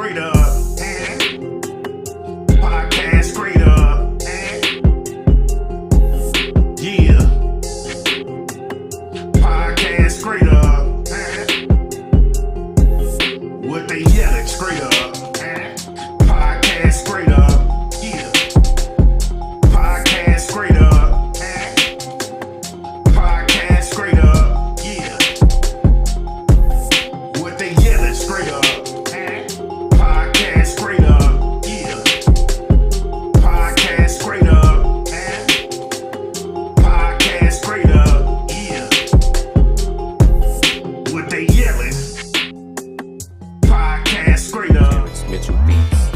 straight up. Podcast straight up. Yeah. Podcast straight up. What they yelling straight up. Podcast straight up. Yeah. Podcast straight up. Podcast straight up. Yeah. What they yelling straight up. Podcast straight up. Yeah. Podcast straight up. Podcast straight up. Yeah. What they yelling. Podcast straight up. Mitchell Beats.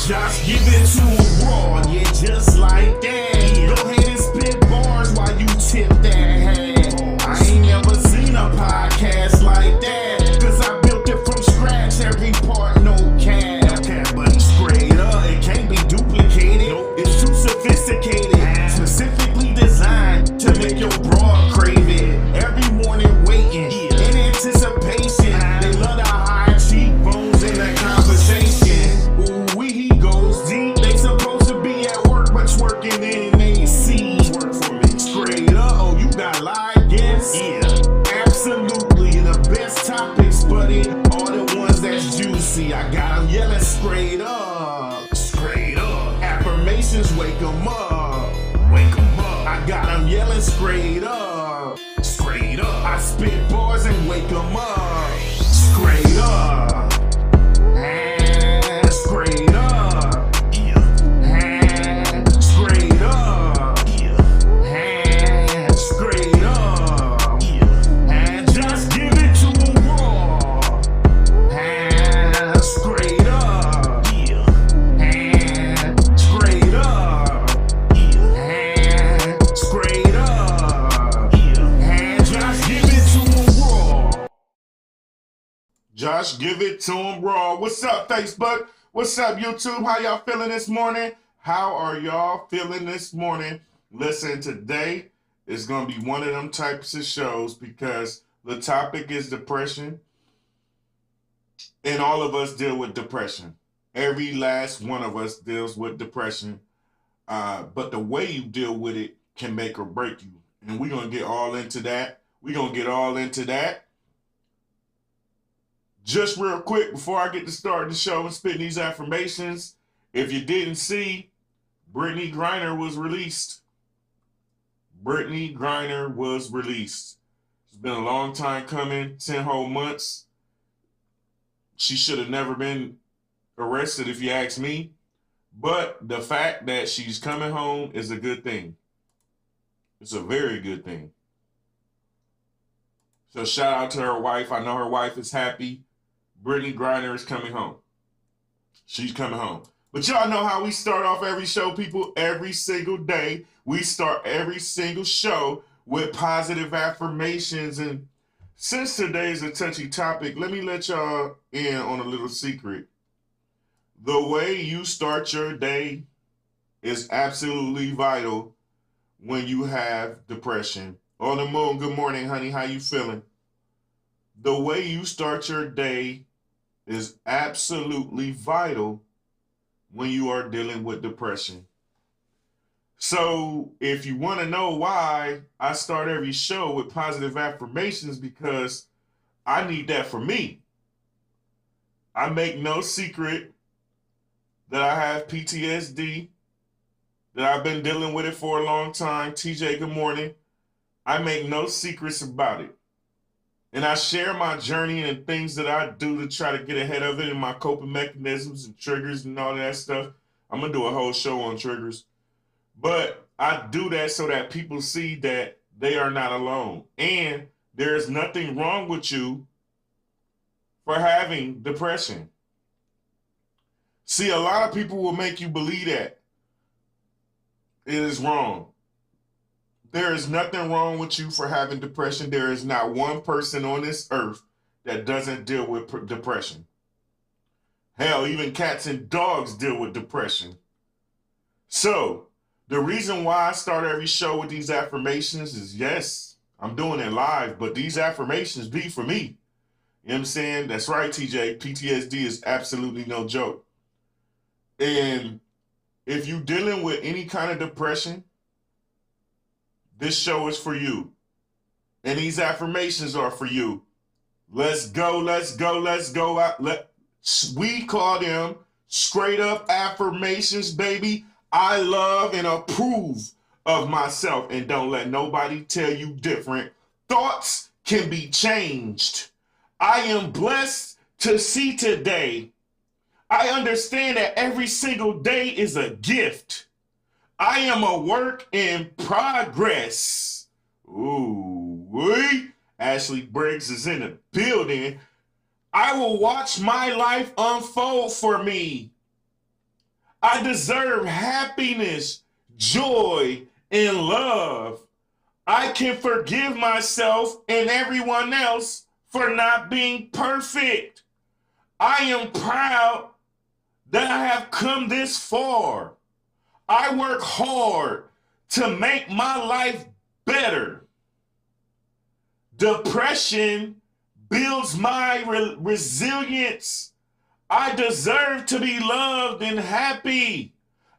Josh, give it to him raw, yeah, just like that. Yeah. Go ahead and spit bars while you tip that hat. I ain't never seen a podcast like that, cause I built it from scratch, every part, no cap. But straight up, it can't be duplicated. It's too sophisticated, specifically designed to make your broad crave it. Every morning waiting, in anticipation. They love the high cheekbones in that conversation. Ooh, he goes deep. They supposed to be at work, but twerking in AC. Work for me. Straight up, oh, you got live guests? Yeah. Absolutely, the best topics, buddy. All the ones that's juicy. I got them yelling straight up. Straight up. Affirmations wake them up. Wake them up. I got them yelling straight up. Straight up. I spit bars and wake them up. Straight up. Straight up. Yeah. Straight up. Yeah. Straight up. Yeah. Just give it to him raw. Straight up. Yeah. Straight up. Yeah. Straight up. Yeah. Just give it to him raw. Josh, give it to him raw. What's up, Facebook? What's up, YouTube? How y'all feeling this morning? How are y'all feeling this morning? Listen, today is going to be one of them types of shows because the topic is depression, and all of us deal with depression. Every last one of us deals with depression, but the way you deal with it can make or break you, and we're going to get all into that. Just real quick, before I get to start the show and spitting these affirmations, if you didn't see, Brittany Griner was released. Brittany Griner was released. It's been a long time coming, 10 whole months. She should have never been arrested if you ask me. But the fact that she's coming home is a good thing. It's a very good thing. So shout out to her wife. I know her wife is happy. Brittany Griner is coming home. She's coming home. But y'all know how we start off every show, people. Every single day, we start every single show with positive affirmations. And since today is a touchy topic, let me let y'all in on a little secret. The way you start your day is absolutely vital when you have depression. On the moon, good morning, honey. How you feeling? The way you start your day is absolutely vital when you are dealing with depression. So if you want to know why I start every show with positive affirmations, because I need that for me. I make no secret that I have PTSD, that I've been dealing with it for a long time. TJ, good morning. I make no secrets about it. And I share my journey and things that I do to try to get ahead of it and my coping mechanisms and triggers and all that stuff. I'm going to do a whole show on triggers. But I do that so that people see that they are not alone. And there is nothing wrong with you for having depression. See, a lot of people will make you believe that it is wrong. There is nothing wrong with you for having depression. There is not one person on this earth that doesn't deal with depression. Hell, even cats and dogs deal with depression. So, the reason why I start every show with these affirmations is, yes, I'm doing it live, but these affirmations be for me. You know what I'm saying? That's right, TJ. PTSD is absolutely no joke. And if you're dealing with any kind of depression, this show is for you. And these affirmations are for you. Let's go, let's go, let's go out. We call them straight up affirmations, baby. I love and approve of myself, and don't let nobody tell you different. Thoughts can be changed. I am blessed to see today. I understand that every single day is a gift. I am a work in progress. Ooh, wee. Ashley Briggs is in the building. I will watch my life unfold for me. I deserve happiness, joy, and love. I can forgive myself and everyone else for not being perfect. I am proud that I have come this far. I work hard to make my life better. Depression builds my resilience. I deserve to be loved and happy.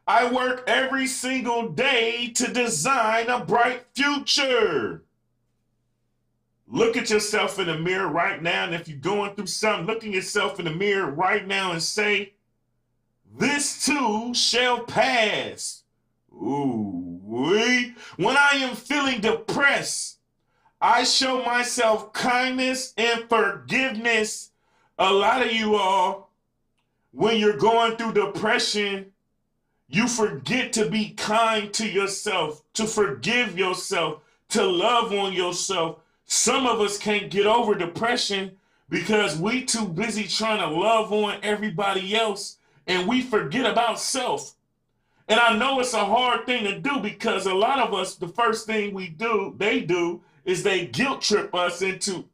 I work every single day to design a bright future. Look at yourself in the mirror right now, and if you're going through something, look at yourself in the mirror right now and say, this too shall pass. Ooh, wee. When I am feeling depressed, I show myself kindness and forgiveness. A lot of you all, when you're going through depression, you forget to be kind to yourself, to forgive yourself, to love on yourself. Some of us can't get over depression because we too busy trying to love on everybody else, and we forget about self. And I know it's a hard thing to do because a lot of us, the first thing they do is they guilt trip us into,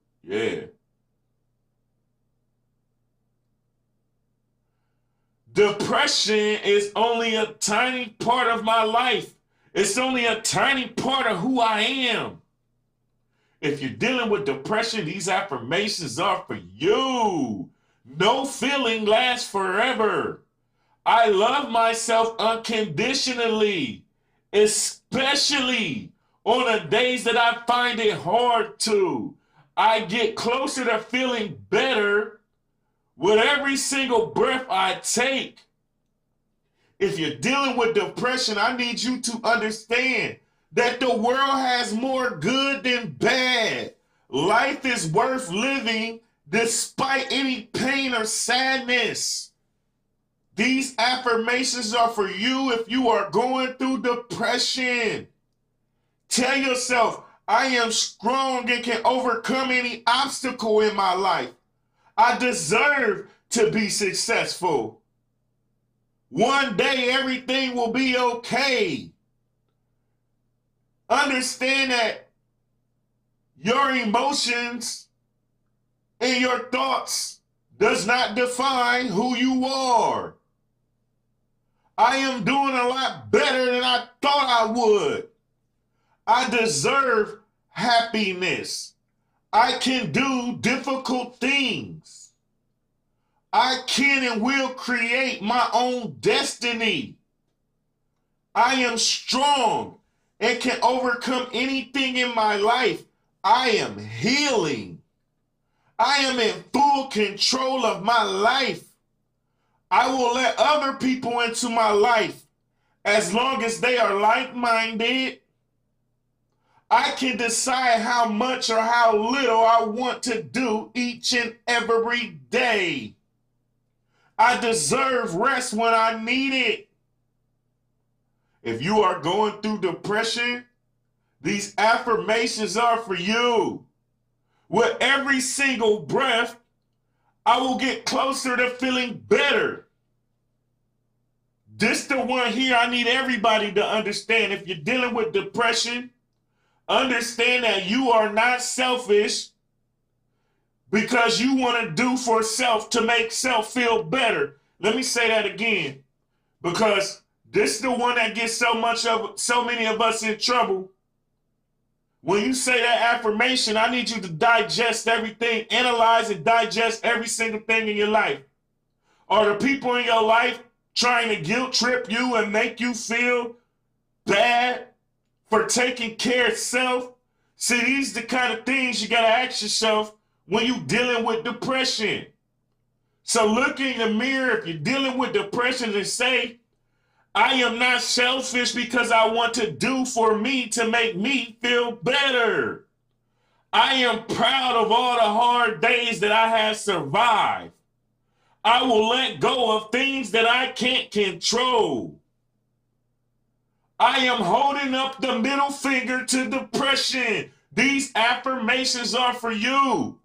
depression is only a tiny part of my life. It's only a tiny part of who I am. If you're dealing with depression, these affirmations are for you. No feeling lasts forever. I love myself unconditionally, especially on the days that I find it hard to. I get closer to feeling better with every single breath I take. If you're dealing with depression, I need you to understand that the world has more good than bad. Life is worth living despite any pain or sadness. These affirmations are for you if you are going through depression. Tell yourself, I am strong and can overcome any obstacle in my life. I deserve to be successful. One day everything will be okay. Understand that your emotions and your thoughts does not define who you are. I am doing a lot better than I thought I would. I deserve happiness. I can do difficult things. I can and will create my own destiny. I am strong and can overcome anything in my life. I am healing. I am in full control of my life. I will let other people into my life as long as they are like-minded. I can decide how much or how little I want to do each and every day. I deserve rest when I need it. If you are going through depression, these affirmations are for you. With every single breath, I will get closer to feeling better. This the one here I need everybody to understand. If you're dealing with depression, understand that you are not selfish because you want to do for self to make self feel better. Let me say that again, because this is the one that gets so many of us in trouble. When you say that affirmation, I need you to digest everything, analyze and digest every single thing in your life. Are the people in your life trying to guilt trip you and make you feel bad for taking care of self? See, these are the kind of things you gotta ask yourself when you're dealing with depression. So look in the mirror if you're dealing with depression and say, I am not selfish because I want to do for me to make me feel better. I am proud of all the hard days that I have survived. I will let go of things that I can't control. I am holding up the middle finger to depression. These affirmations are for you.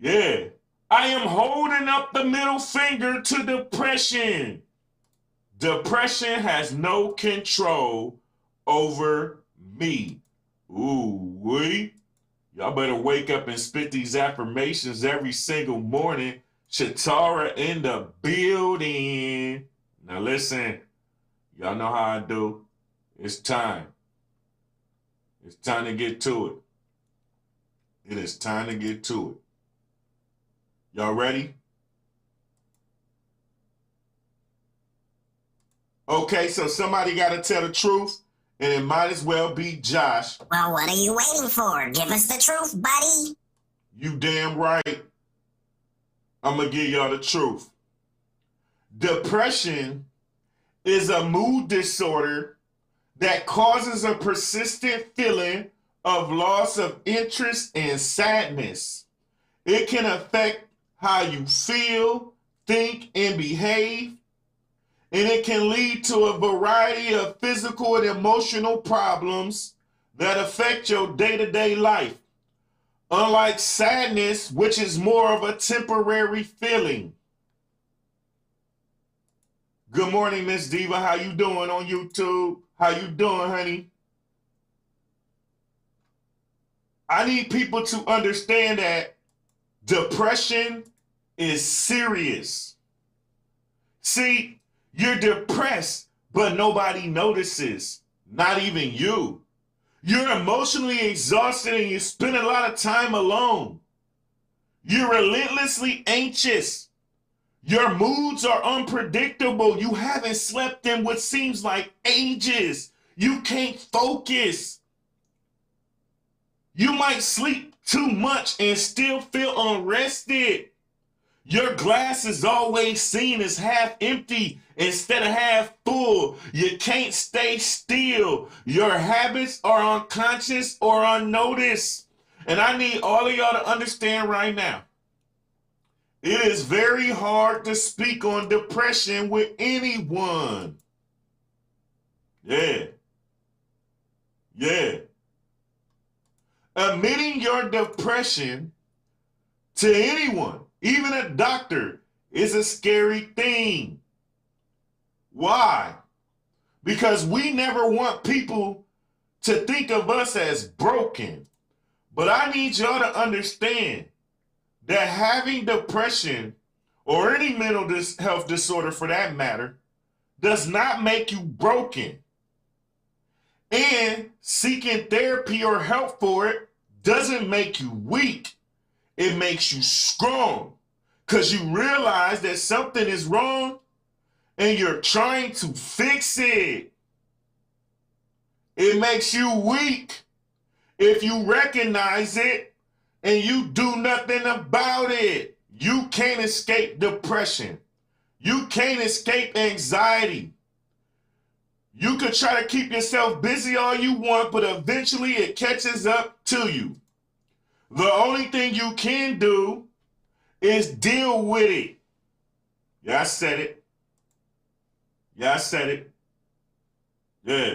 Yeah. I am holding up the middle finger to depression. Depression has no control over me. Ooh, wee. Y'all better wake up and spit these affirmations every single morning. Shatara in the building. Now listen, y'all know how I do. It's time. It's time to get to it. It is time to get to it. Y'all ready? Okay, so somebody got to tell the truth, and it might as well be Josh. Well, what are you waiting for? Give us the truth, buddy. You damn right. I'm going to give y'all the truth. Depression is a mood disorder that causes a persistent feeling of loss of interest and sadness. It can affect how you feel, think, and behave, and it can lead to a variety of physical and emotional problems that affect your day-to-day life. Unlike sadness, which is more of a temporary feeling. Good morning, Miss Diva. How you doing on YouTube? How you doing, honey? I need people to understand that depression is serious. See, you're depressed, but nobody notices. Not even you. You're emotionally exhausted and you spend a lot of time alone. You're relentlessly anxious. Your moods are unpredictable. You haven't slept in what seems like ages. You can't focus. You might sleep too much and still feel unrested. Your glass is always seen as half empty instead of half full. You can't stay still. Your habits are unconscious or unnoticed. And I need all of y'all to understand right now. It is very hard to speak on depression with anyone. Yeah. Yeah. Admitting your depression to anyone, even a doctor, is a scary thing. Why? Because we never want people to think of us as broken. But I need y'all to understand that having depression, or any mental health disorder for that matter, does not make you broken. And seeking therapy or help for it doesn't make you weak. It makes you strong because you realize that something is wrong and you're trying to fix it. It makes you weak if you recognize it and you do nothing about it. You can't escape depression. You can't escape anxiety. You could try to keep yourself busy all you want, but eventually it catches up to you. The only thing you can do is deal with it. Yeah, I said it. Yeah, I said it. Yeah.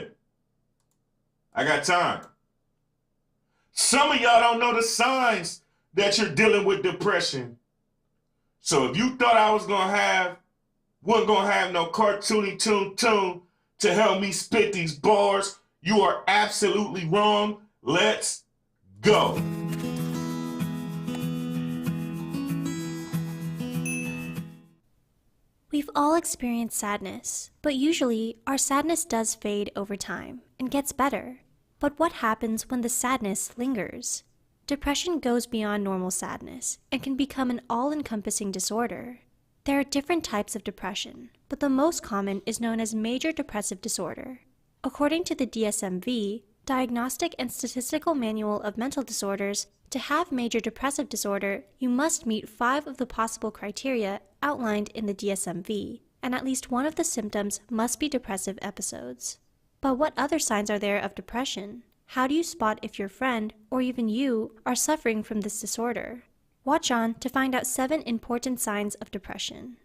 I got time. Some of y'all don't know the signs that you're dealing with depression. So if you thought I wasn't gonna have no cartoony tune to help me spit these bars, you are absolutely wrong. Let's go. We've all experienced sadness, but usually our sadness does fade over time and gets better. But what happens when the sadness lingers? Depression goes beyond normal sadness and can become an all-encompassing disorder. There are different types of depression, but the most common is known as major depressive disorder. According to the DSM-V, Diagnostic and Statistical Manual of Mental Disorders, to have major depressive disorder, you must meet 5 of the possible criteria outlined in the DSM-V, and at least one of the symptoms must be depressive episodes. But what other signs are there of depression? How do you spot if your friend, or even you, are suffering from this disorder? Watch on to find out 7 important signs of depression.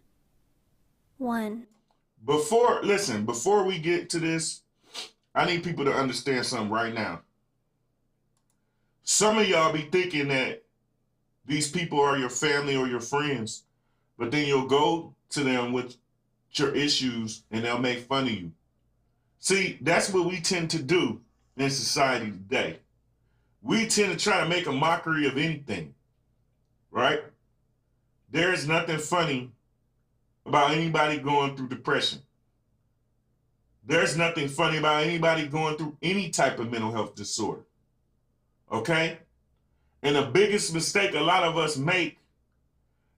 1. Before we get to this, I need people to understand something right now. Some of y'all be thinking that these people are your family or your friends, but then you'll go to them with your issues and they'll make fun of you. See, that's what we tend to do in society today. We tend to try to make a mockery of anything, right? There is nothing funny about anybody going through depression. There's nothing funny about anybody going through any type of mental health disorder. Okay? And the biggest mistake a lot of us make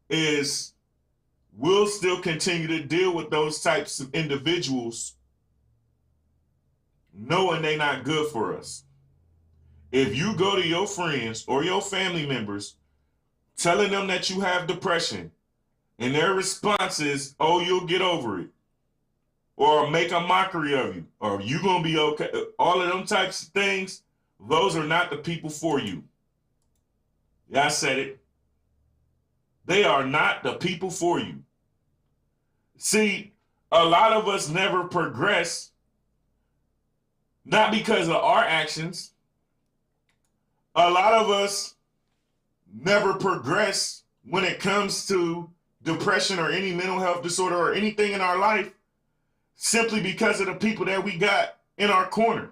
is we'll still continue to deal with those types of individuals knowing they're not good for us. If you go to your friends or your family members telling them that you have depression and their response is, oh, you'll get over it, or make a mockery of you, or you gonna be okay, all of them types of things, those are not the people for you. Yeah, I said it. They are not the people for you. See, a lot of us never progress, not because of our actions. A lot of us never progress when it comes to depression or any mental health disorder or anything in our life simply because of the people that we got in our corner.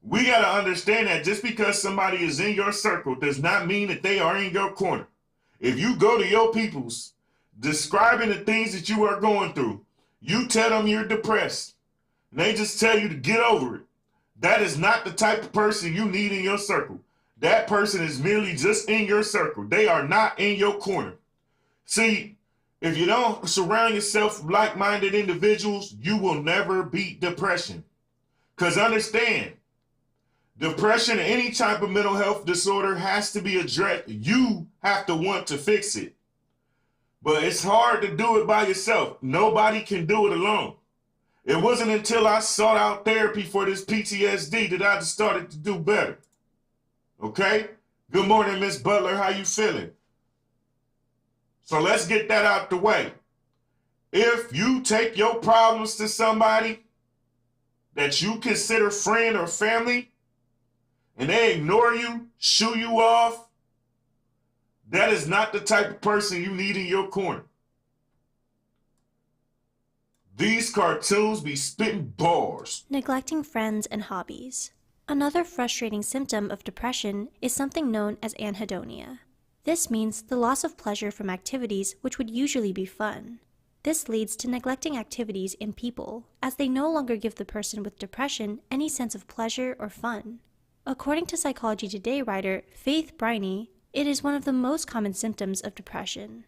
We got to understand that just because somebody is in your circle does not mean that they are in your corner. If you go to your peoples describing the things that you are going through, you tell them you're depressed, and they just tell you to get over it. That is not the type of person you need in your circle. That person is merely just in your circle. They are not in your corner. See, if you don't surround yourself with like-minded individuals, you will never beat depression. Because understand, depression, any type of mental health disorder has to be addressed. You have to want to fix it. But it's hard to do it by yourself. Nobody can do it alone. It wasn't until I sought out therapy for this PTSD that I started to do better. Okay? Good morning, Miss Butler. How you feeling? So let's get that out the way. If you take your problems to somebody that you consider friend or family, and they ignore you, shoo you off, that is not the type of person you need in your corner. These cartoons be spitting bars. Neglecting friends and hobbies. Another frustrating symptom of depression is something known as anhedonia. This means the loss of pleasure from activities which would usually be fun. This leads to neglecting activities and people, as they no longer give the person with depression any sense of pleasure or fun. According to Psychology Today writer Faith Briney, it is one of the most common symptoms of depression.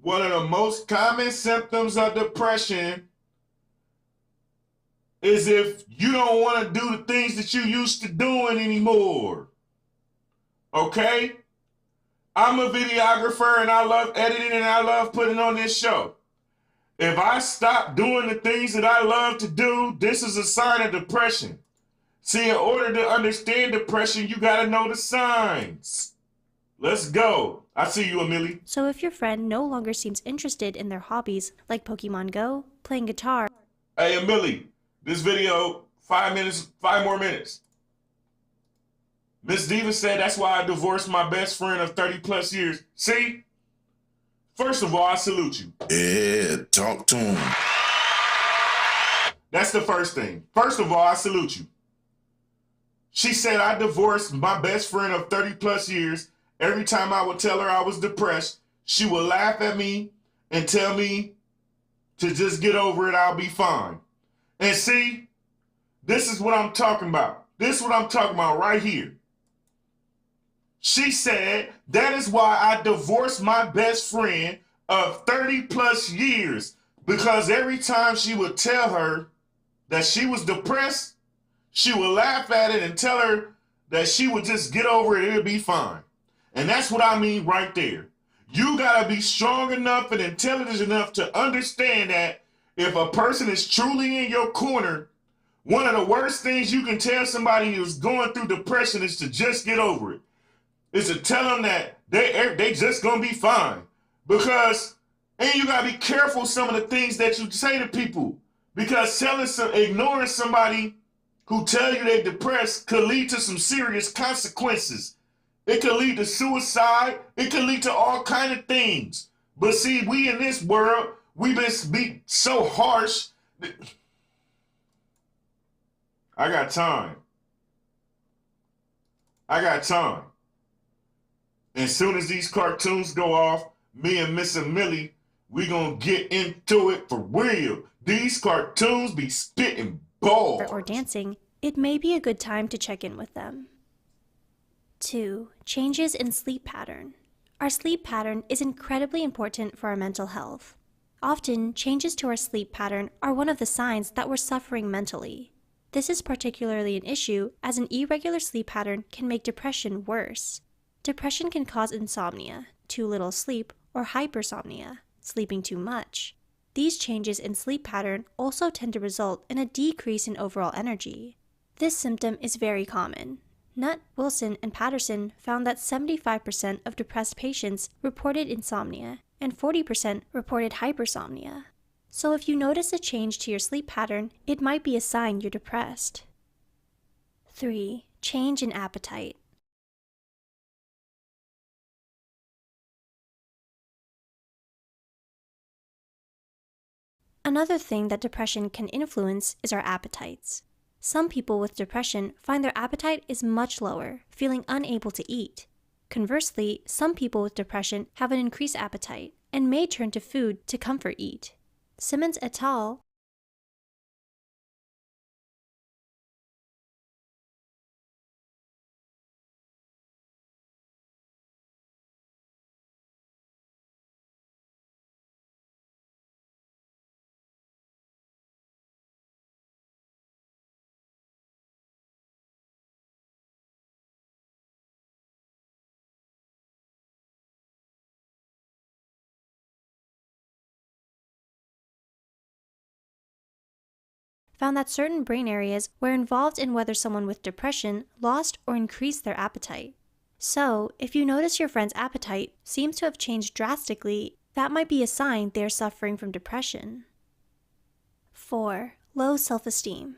One of the most common symptoms of depression is if you don't want to do the things that you used to doing anymore. Okay? I'm a videographer and I love editing and I love putting on this show. If I stop doing the things that I love to do, this is a sign of depression. See, in order to understand depression, you got to know the signs. Let's go. I see you, Amilli. So if your friend no longer seems interested in their hobbies like Pokemon Go, playing guitar... Hey, Amilli, this video, 5 more minutes. Miss Diva said that's why I divorced my best friend of 30 plus years. See? First of all, I salute you. Yeah, talk to him. That's the first thing. First of all, I salute you. She said I divorced my best friend of 30 plus years. Every time I would tell her I was depressed, she would laugh at me and tell me to just get over it, I'll be fine. And see, This is what I'm talking about. This is what I'm talking about right here. She said, that is why I divorced my best friend of 30 plus years, because every time she would tell her that she was depressed, she would laugh at it and tell her that she would just get over it, it'll be fine. And that's what I mean right there. You gotta be strong enough and intelligent enough to understand that if a person is truly in your corner, one of the worst things you can tell somebody who's going through depression is to just get over it. Is to tell them that they just gonna be fine. Because, and you gotta be careful some of the things that you say to people. Because ignoring somebody who tell you they're depressed could lead to some serious consequences. It could lead to suicide. It could lead to all kind of things. But see, we in this world, we've been so harsh. I got time. I got time. As soon as these cartoons go off, me and Miss Amilli, we gonna get into it for real. These cartoons be spitting balls. Or dancing, it may be a good time to check in with them. 2. Changes in sleep pattern. Our sleep pattern is incredibly important for our mental health. Often, changes to our sleep pattern are one of the signs that we're suffering mentally. This is particularly an issue as an irregular sleep pattern can make depression worse. Depression can cause insomnia, too little sleep, or hypersomnia, sleeping too much. These changes in sleep pattern also tend to result in a decrease in overall energy. This symptom is very common. Nutt, Wilson, and Patterson found that 75% of depressed patients reported insomnia and 40% reported hypersomnia. So if you notice a change to your sleep pattern, it might be a sign you're depressed. 3. Change in appetite. Another thing that depression can influence is our appetites. Some people with depression find their appetite is much lower, feeling unable to eat. Conversely, some people with depression have an increased appetite and may turn to food to comfort eat. Simmons et al. found that certain brain areas were involved in whether someone with depression lost or increased their appetite. So, if you notice your friend's appetite seems to have changed drastically, that might be a sign they are suffering from depression. 4. Low self-esteem.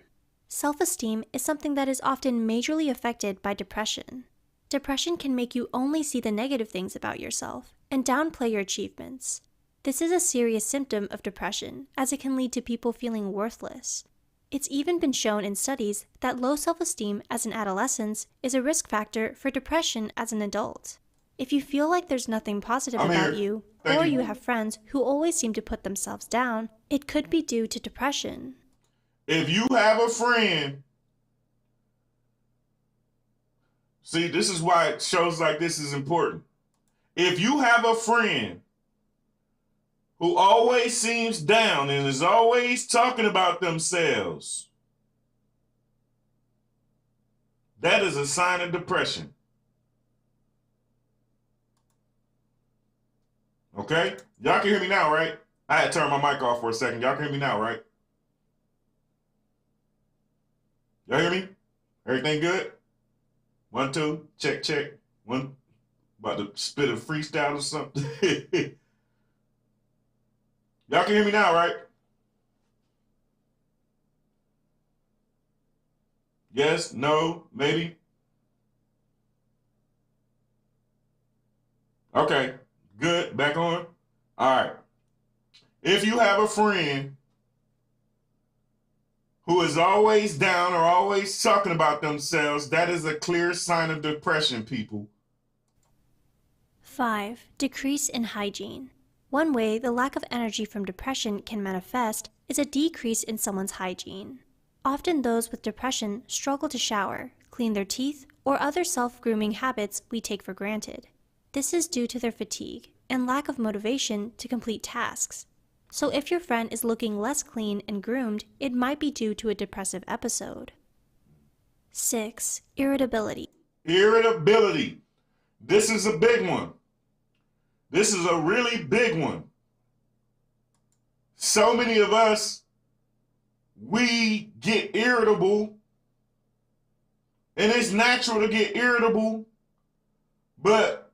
Self-esteem is something that is often majorly affected by depression. Depression can make you only see the negative things about yourself and downplay your achievements. This is a serious symptom of depression, as it can lead to people feeling worthless. It's even been shown in studies that low self-esteem as an adolescent is a risk factor for depression as an adult. If you feel like there's nothing positive about you, or you have friends who always seem to put themselves down, it could be due to depression. If you have a friend, see, this is why shows like this is important. If you have a friend who always seems down and is always talking about themselves, that is a sign of depression. Okay? Y'all can hear me now, right? I had to turn my mic off for a second. Y'all can hear me now, right? Y'all hear me? Everything good? 1, 2, check, check. 1, about to spit a freestyle or something. Y'all can hear me now, right? Yes, no, maybe? Okay, good, back on. All right. If you have a friend who is always down or always talking about themselves, that is a clear sign of depression, people. 5. Decrease in hygiene. One way the lack of energy from depression can manifest is a decrease in someone's hygiene. Often those with depression struggle to shower, clean their teeth, or other self-grooming habits we take for granted. This is due to their fatigue and lack of motivation to complete tasks. So if your friend is looking less clean and groomed, it might be due to a depressive episode. 6. Irritability. Irritability. This is a big one. This is a really big one. So many of us, we get irritable, and it's natural to get irritable, but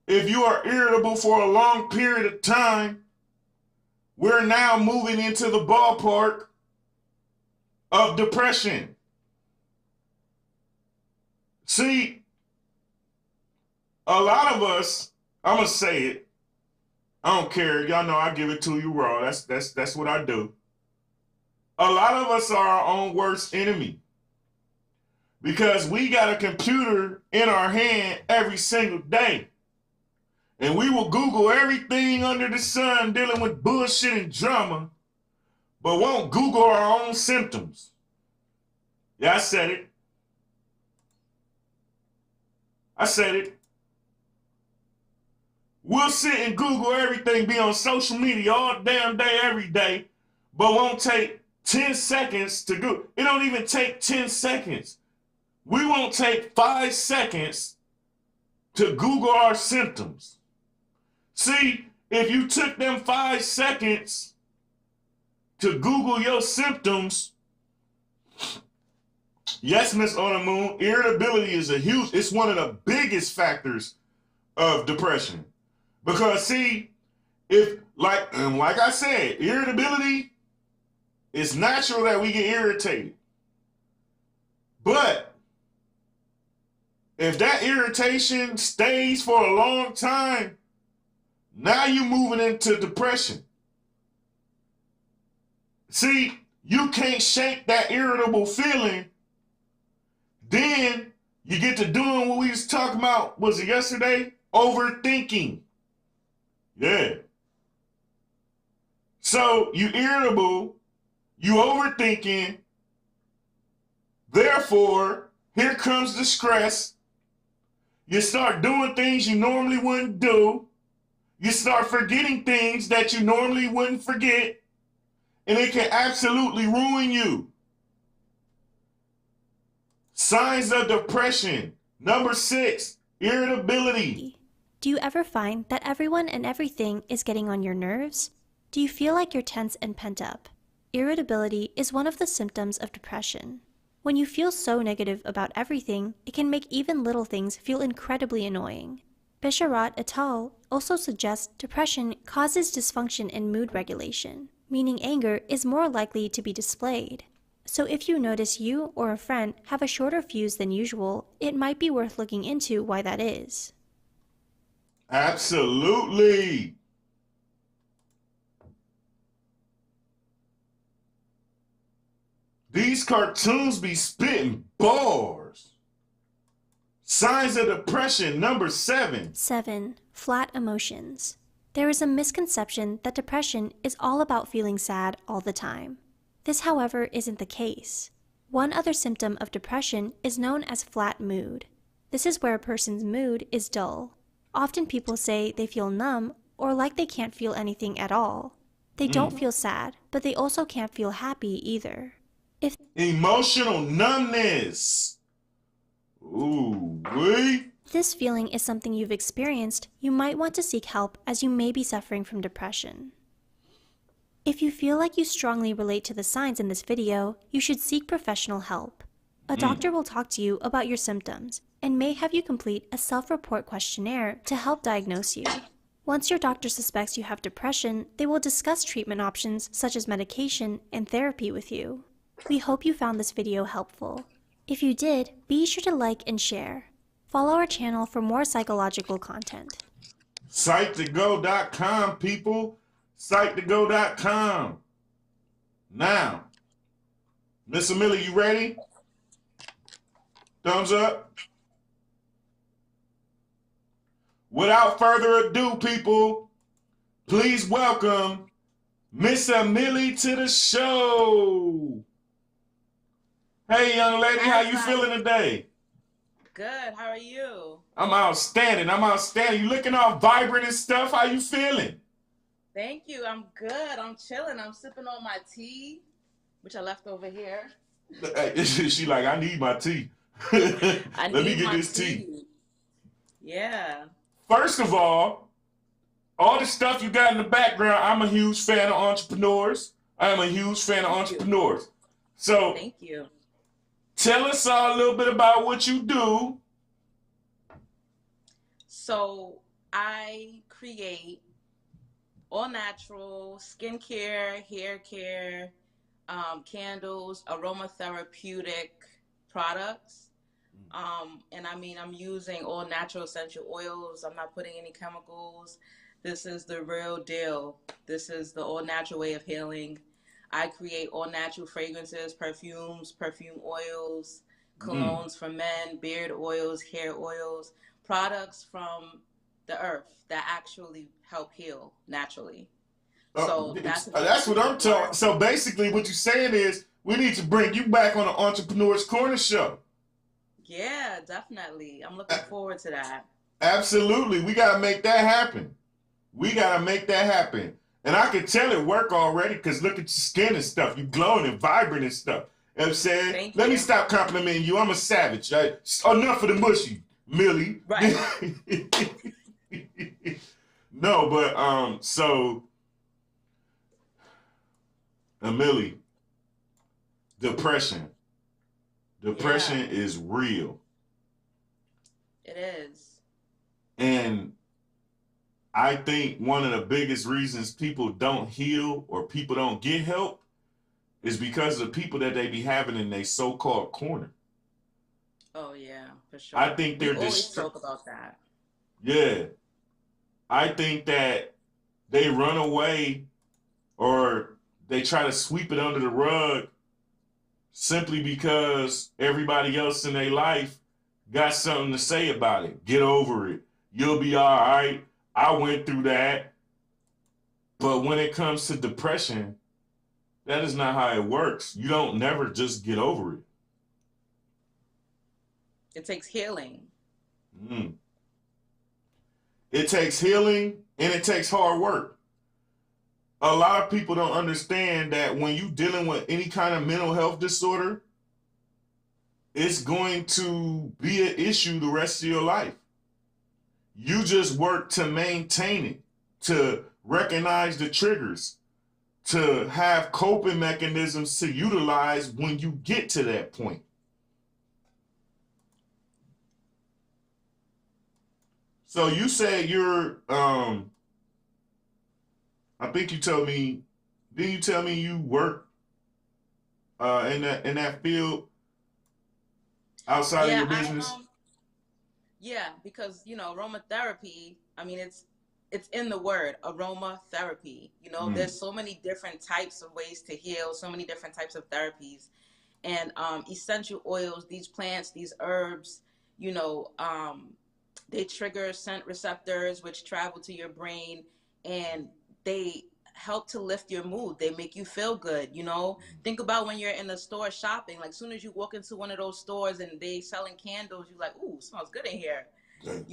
if you are irritable for a long period of time, we're now moving into the ballpark of depression. See, a lot of us, I'm going to say it, I don't care, y'all know I give it to you raw, that's what I do. A lot of us are our own worst enemy because we got a computer in our hand every single day. And we will Google everything under the sun dealing with bullshit and drama, but won't Google our own symptoms. Yeah, I said it. I said it. We'll sit and Google everything, be on social media all damn day, every day, but won't take 10 seconds to go. It don't even take 10 seconds. We won't take 5 seconds to Google our symptoms. See, if you took them 5 seconds to Google your symptoms, yes, Miss On the Moon, irritability is it's one of the biggest factors of depression. Because see, like I said, irritability, it's natural that we get irritated. But if that irritation stays for a long time, now you're moving into depression. See, you can't shake that irritable feeling. Then you get to doing what we was talking about, was it yesterday? Overthinking. Yeah. So you irritable, you overthinking, therefore, here comes the stress. You start doing things you normally wouldn't do. You start forgetting things that you normally wouldn't forget, and it can absolutely ruin you. Signs of depression. Number 6, irritability. Do you ever find that everyone and everything is getting on your nerves? Do you feel like you're tense and pent up? Irritability is one of the symptoms of depression. When you feel so negative about everything, it can make even little things feel incredibly annoying. Bisharat et al. Also suggests depression causes dysfunction in mood regulation, meaning anger is more likely to be displayed. So if you notice you or a friend have a shorter fuse than usual, it might be worth looking into why that is. Absolutely. These cartoons be spitting bars. Signs of depression, number 7. 7. Flat emotions. There is a misconception that depression is all about feeling sad all the time. This, however, isn't the case. One other symptom of depression is known as flat mood. This is where a person's mood is dull. Often people say they feel numb or like they can't feel anything at all. They don't feel sad, but they also can't feel happy either. Emotional numbness. Ooh, wait. If this feeling is something you've experienced, you might want to seek help as you may be suffering from depression. If you feel like you strongly relate to the signs in this video, you should seek professional help. A doctor will talk to you about your symptoms and may have you complete a self-report questionnaire to help diagnose you. Once your doctor suspects you have depression, they will discuss treatment options such as medication and therapy with you. We hope you found this video helpful. If you did, be sure to like and share. Follow our channel for more psychological content. Psych2Go.com, people. Psych2Go.com. Now, Miss Amilli, you ready? Thumbs up. Without further ado, people, please welcome Miss Amilli to the show. Hey, young lady, Hi, how you everybody. feeling today? Good. How are you? I'm outstanding. I'm outstanding. You looking all vibrant and stuff. How you feeling? Thank you. I'm good. I'm chilling. I'm sipping on my tea, which I left over here. She like, I need my tea. Let I me need get my this tea. tea. Yeah. First of all the stuff you got in the background, I'm a huge fan of entrepreneurs. I am a huge fan of Thank you. entrepreneurs. So Thank you. tell us all a little bit about what you do. So I create all natural skincare, hair care, candles, aromatherapeutic products. And I mean, I'm using all natural essential oils. I'm not putting any chemicals. This is the real deal. This is the all natural way of healing. I create all natural fragrances, perfumes, perfume oils, Mm. colognes for men, beard oils, hair oils, products from the earth that actually help heal naturally. So That's what I'm talking. one. So basically, what you're saying is we need to bring you back on the Entrepreneurs Corner show. Yeah, definitely. I'm looking forward to that. Absolutely, we gotta make that happen. We gotta make that happen. And I can tell it work already because look at your skin and stuff. You glowing and vibrant and stuff. You know what I'm saying? Thank Let me you. stop complimenting you. I'm a savage. Right? Enough of the mushy, Millie. Right. No, but so Amilli, depression. Depression is real. It is. And I think one of the biggest reasons people don't heal or people don't get help is because of the people that they be having in their so-called corner. Oh yeah, for sure. I think We they're always talk about that. Yeah. I think that they run away or they try to sweep it under the rug simply because everybody else in their life got something to say about it. Get over it. You'll be all right. I went through that. But when it comes to depression, that is not how it works. You don't never just get over it. It takes healing. Mm. It takes healing and it takes hard work. A lot of people don't understand that when you're dealing with any kind of mental health disorder, it's going to be an issue the rest of your life. You just work to maintain it, to recognize the triggers, to have coping mechanisms to utilize when you get to that point. So you said you're, I think you told me, didn't you tell me you work in that field outside of Yeah, your business? yeah, because aromatherapy, I mean it's in the word aromatherapy. Mm. There's so many different types of ways to heal, so many different types of therapies. And essential oils, these plants, these herbs, you know, um, they trigger scent receptors which travel to your brain, and they help to lift your mood. They make you feel good. Think about when you're in the store shopping, like soon as you walk into one of those stores and they selling candles, you're like, ooh, smells good in here. Okay.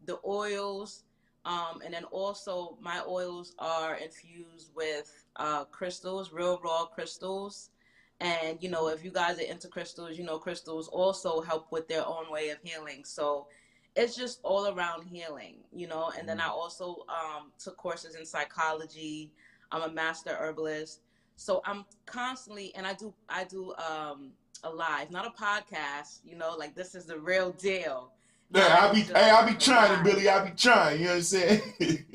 The oils, and then also my oils are infused with crystals, real raw crystals. And if you guys are into crystals, crystals also help with their own way of healing. So it's just all around healing. And then I also took courses in psychology. I'm a master herbalist. So I'm constantly, and I do a live, not a podcast, like this is the real deal. Yeah, Not just I be a trying, live. Billy. I be trying. You know what I'm saying?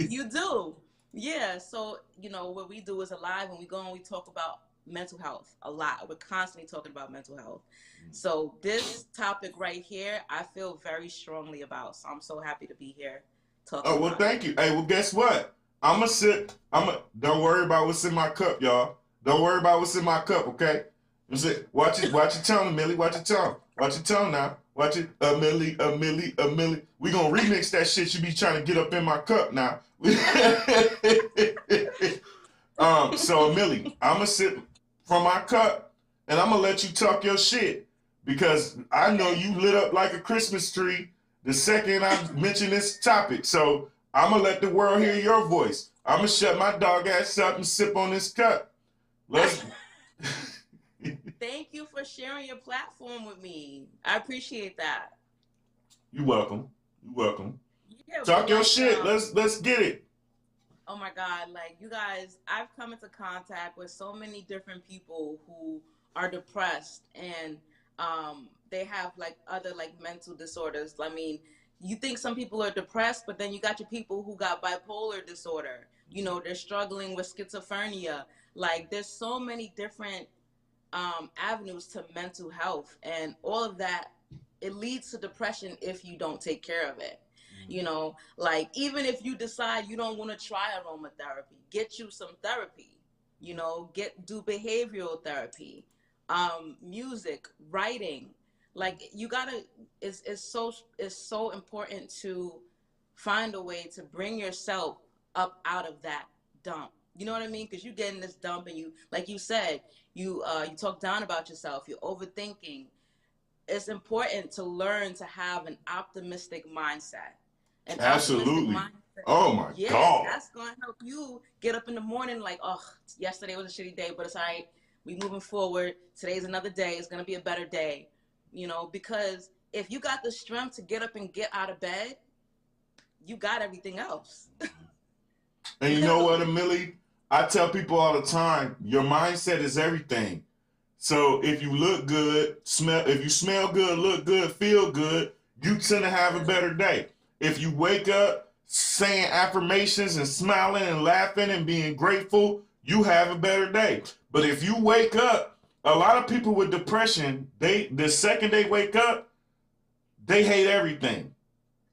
You do. Yeah. So, what we do is a live when we go and we talk about mental health a lot. We're constantly talking about mental health. So this topic right here, I feel very strongly about. So I'm so happy to be here talking Oh well, about it. thank you. Hey, well, guess what? I'ma sip. Don't worry about what's in my cup, y'all. Don't worry about what's in my cup, okay? Watch it. Watch your tone, Millie. Watch your tone. Watch your tone now. Watch it, Millie, Millie, Millie. We gonna remix that shit you be trying to get up in my cup now. So Millie, I'ma sip from my cup, and I'm gonna let you talk your shit because I know you lit up like a Christmas tree the second I mention this topic. So I'm gonna let the world hear your voice. I'm gonna shut my dog ass up and sip on this cup. Let's. Thank you for sharing your platform with me. I appreciate that. You're welcome. You're welcome. Yeah, Talk but your like, shit. Let's get it. oh my God, like you guys, I've come into contact with so many different people who are depressed and they have like other like mental disorders. I mean, you think some people are depressed, but then you got your people who got bipolar disorder. You know, they're struggling with schizophrenia. Like there's so many different avenues to mental health, and all of that, it leads to depression if you don't take care of it. You know, like even if you decide you don't want to try aromatherapy, get you some therapy. You know, do behavioral therapy, music, writing. Like you gotta, it's so important to find a way to bring yourself up out of that dump. You know what I mean? Because you get in this dump and you, like you said, you talk down about yourself. You're overthinking. It's important to learn to have an optimistic mindset. An Absolutely. optimistic mindset. Oh my Yeah, God. that's gonna help you get up in the morning like, oh, yesterday was a shitty day, but it's all right. We moving forward. Today's another day. It's gonna be a better day. You know, because if you got the strength to get up and get out of bed, you got everything else. And you know what, Amilli? I tell people all the time, your mindset is everything. So if you look good, if you smell good, look good, feel good, you tend to have a better day. If you wake up saying affirmations and smiling and laughing and being grateful, you have a better day. But if you wake up, a lot of people with depression, the second they wake up, they hate everything.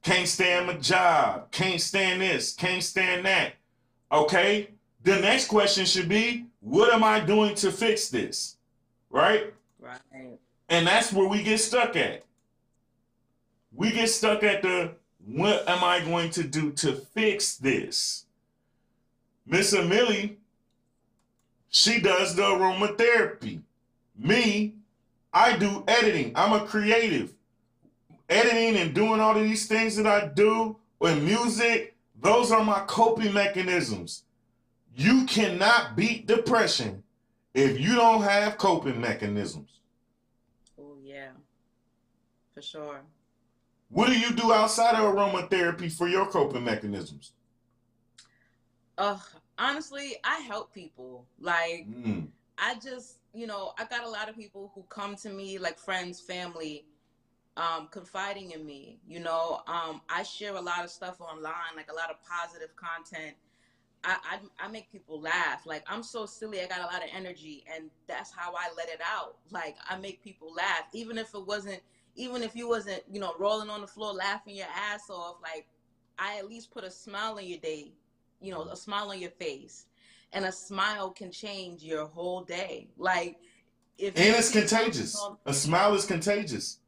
Can't stand my job, can't stand this, can't stand that. Okay? The next question should be, what am I doing to fix this? Right? Right. And that's where we get stuck at. We get stuck at the, what am I going to do to fix this? Miss Amilli, she does the aromatherapy. Me, I do editing. I'm a creative. Editing and doing all of these things that I do with music, those are my coping mechanisms. You cannot beat depression if you don't have coping mechanisms. Oh, yeah. For sure. What do you do outside of aromatherapy for your coping mechanisms? Honestly, I help people. Like, I just, you know, I got a lot of people who come to me, like friends, family, confiding in me. You know, I share a lot of stuff online, like a lot of positive content. I make people laugh. Like, I'm so silly. I got a lot of energy, and that's how I let it out. Like, I make people laugh, even if you wasn't, you know, rolling on the floor laughing your ass off. Like, I at least put a smile on your day, you know, a smile on your face, and a smile can change your whole day. Like, and it's contagious. A smile is contagious.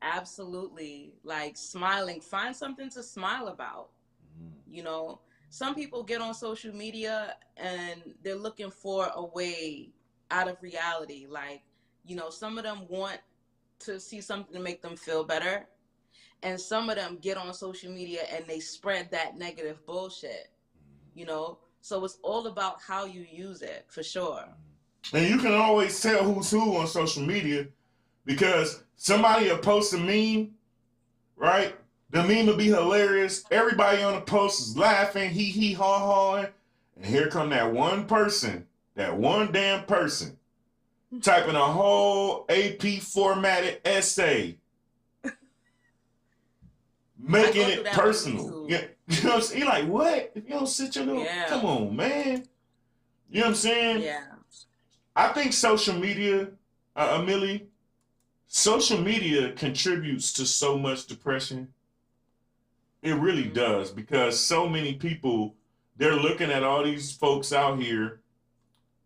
Absolutely. Like, smiling, find something to smile about. You know, some people get on social media and they're looking for a way out of reality. Like, you know, some of them want to see something to make them feel better, and some of them get on social media and they spread that negative bullshit, you know. So it's all about how you use it, for sure. And you can always tell who's who on social media, because somebody will post a meme, right? The meme will be hilarious. Everybody on the post is laughing, hee hee haw hawing, and here come that one person, that one damn person, typing a whole AP formatted essay, making it personal. Yeah, you know what I'm saying? You're like, what? If you don't sit your little, come on, man. You know what I'm saying? Yeah. I think social media, Amilli, social media contributes to so much depression. It really does, because so many people, they're looking at all these folks out here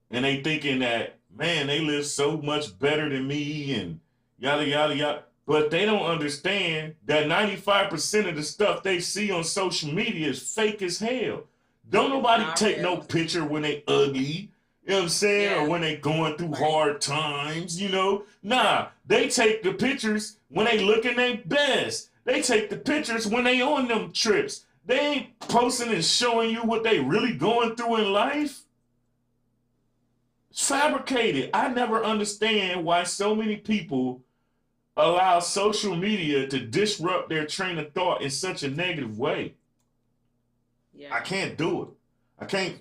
and they thinking that, man, they live so much better than me and yada, yada, yada. But they don't understand that 95% of the stuff they see on social media is fake as hell. Don't nobody take no picture when they ugly. You know what I'm saying? Yeah. Or when they going through Right. hard times, you know? Nah, they take the pictures when they looking their best. They take the pictures when they on them trips. They ain't posting and showing you what they really going through in life. It's fabricated. I never understand why so many people allow social media to disrupt their train of thought in such a negative way. Yeah. I can't do it. I can't.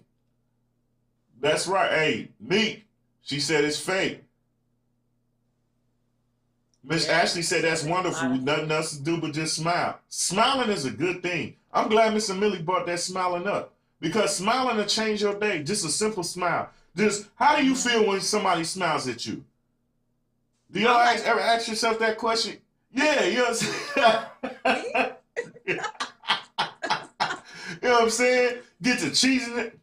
That's right. Hey, Meek, she said it's fake. Miss Yeah. Ashley said that's wonderful. Nothing else to do but just smile. Smiling is a good thing. I'm glad Miss Amilli brought that smiling up, because smiling will change your day. Just a simple smile. Just how do you feel when somebody smiles at you? Do y'all ever ask yourself that question? Yeah, you know what I'm saying? You know what I'm saying? Get to cheesing it.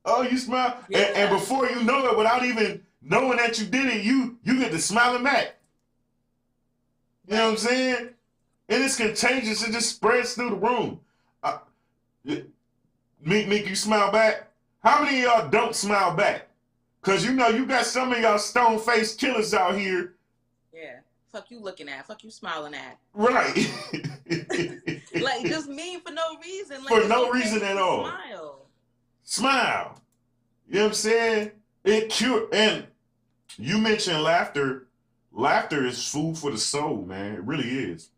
Oh, you smile. Yeah. And before you know it, without even knowing that you did it, you get to smiling back. You know what I'm saying? And it's contagious. It just spreads through the room. Meek, you smile back? How many of y'all don't smile back? Because you know you got some of y'all stone-faced killers out here. Yeah. Fuck you looking at. Fuck you smiling at. Right. Like, just mean for no reason. Like, For no reason at all. Smile. Smile. You know what I'm saying? It cure. And you mentioned laughter. Laughter is food for the soul, man. It really is.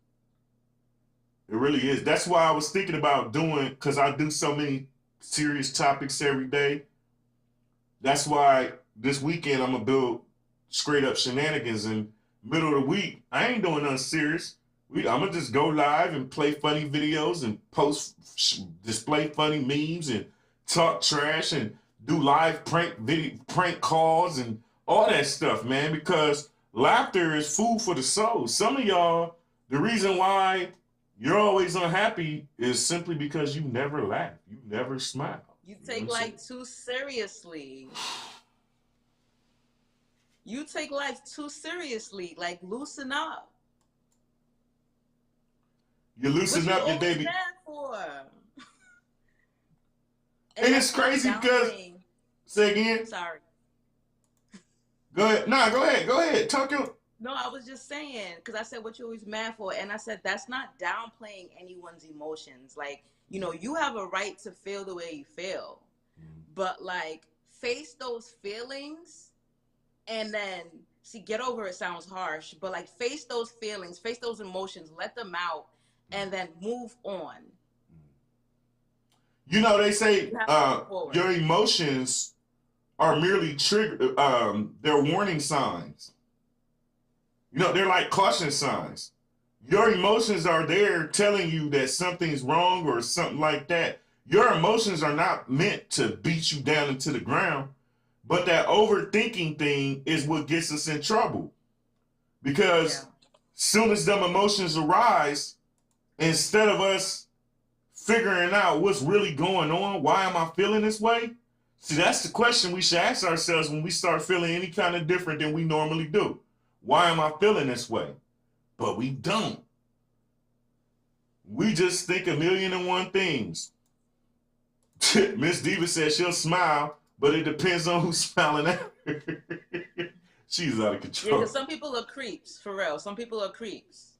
It really is. That's why I was thinking about doing, because I do so many serious topics every day. That's why this weekend I'm going to build straight up shenanigans, and middle of the week, I ain't doing nothing serious. I'm going to just go live and play funny videos and display funny memes and talk trash and do live prank calls and all that stuff, man, because laughter is food for the soul. Some of y'all, the reason why you're always unhappy is simply because you never laugh. You never smile. You take life too seriously. You take life too seriously. Like, loosen up. You loosen up your day. For? And it's crazy because, say again. Sorry. Go ahead. Nah, go ahead. Go ahead. Talk your. No, I was just saying, because I said what you always mad for, and I said that's not downplaying anyone's emotions. Like, you know, you have a right to feel the way you feel, but like, face those feelings, and then get over it sounds harsh, but like, face those feelings, face those emotions, let them out, and then move on. You know, they say your emotions are merely they're warning signs. You know, they're like caution signs. Your emotions are there telling you that something's wrong or something like that. Your emotions are not meant to beat you down into the ground, but that overthinking thing is what gets us in trouble. Because soon as them emotions arise, instead of us figuring out what's really going on, why am I feeling this way? See, that's the question we should ask ourselves when we start feeling any kind of different than we normally do. Why am I feeling this way? But we don't. We just think a million and one things. Miss Diva says she'll smile, but it depends on who's smiling at her. She's out of control. Yeah, because some people are creeps, for real. Some people are creeps.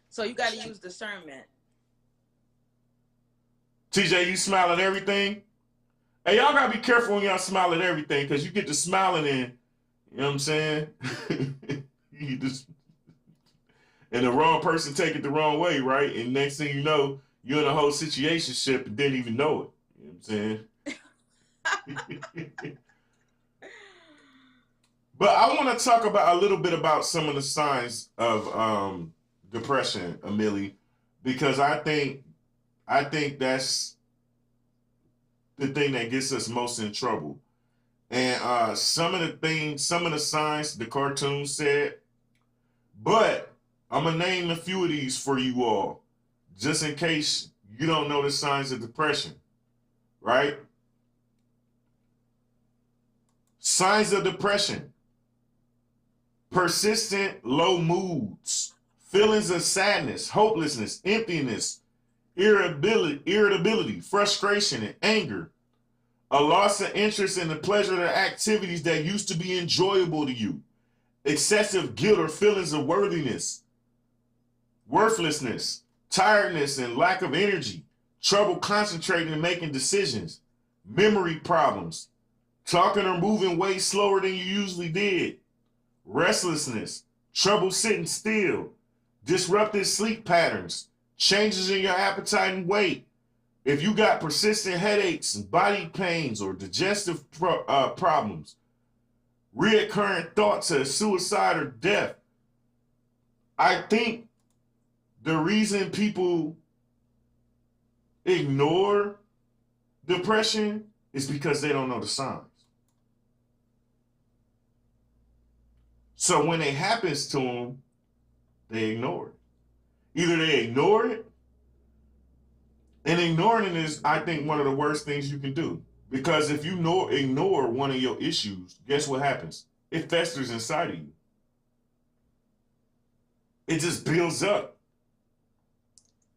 So you got to use discernment. TJ, you smile at everything? Hey, y'all got to be careful when y'all smile at everything, because you get to smiling in, you know what I'm saying? You just, and the wrong person take it the wrong way, right? And next thing you know, you're in a whole situationship and didn't even know it. You know what I'm saying? But I want to talk about a little bit about some of the signs of depression, Amilli, because I think that's the thing that gets us most in trouble. And some of the signs the cartoon said, but I'm going to name a few of these for you all, just in case you don't know the signs of depression, right? Signs of depression: persistent low moods, feelings of sadness, hopelessness, emptiness, irritability, frustration, and anger, A loss of interest in the pleasure of the activities that used to be enjoyable to you. Excessive guilt or feelings of worthlessness, tiredness and lack of energy, trouble concentrating and making decisions, memory problems, talking or moving way slower than you usually did, restlessness, trouble sitting still, disrupted sleep patterns, changes in your appetite and weight. If you got persistent headaches, body pains, or digestive problems, reoccurring thoughts of suicide or death, I think the reason people ignore depression is because they don't know the signs. So when it happens to them, they ignore it. Either they ignore it, and ignoring it is, I think, one of the worst things you can do. Because if you ignore one of your issues, guess what happens? It festers inside of you. It just builds up.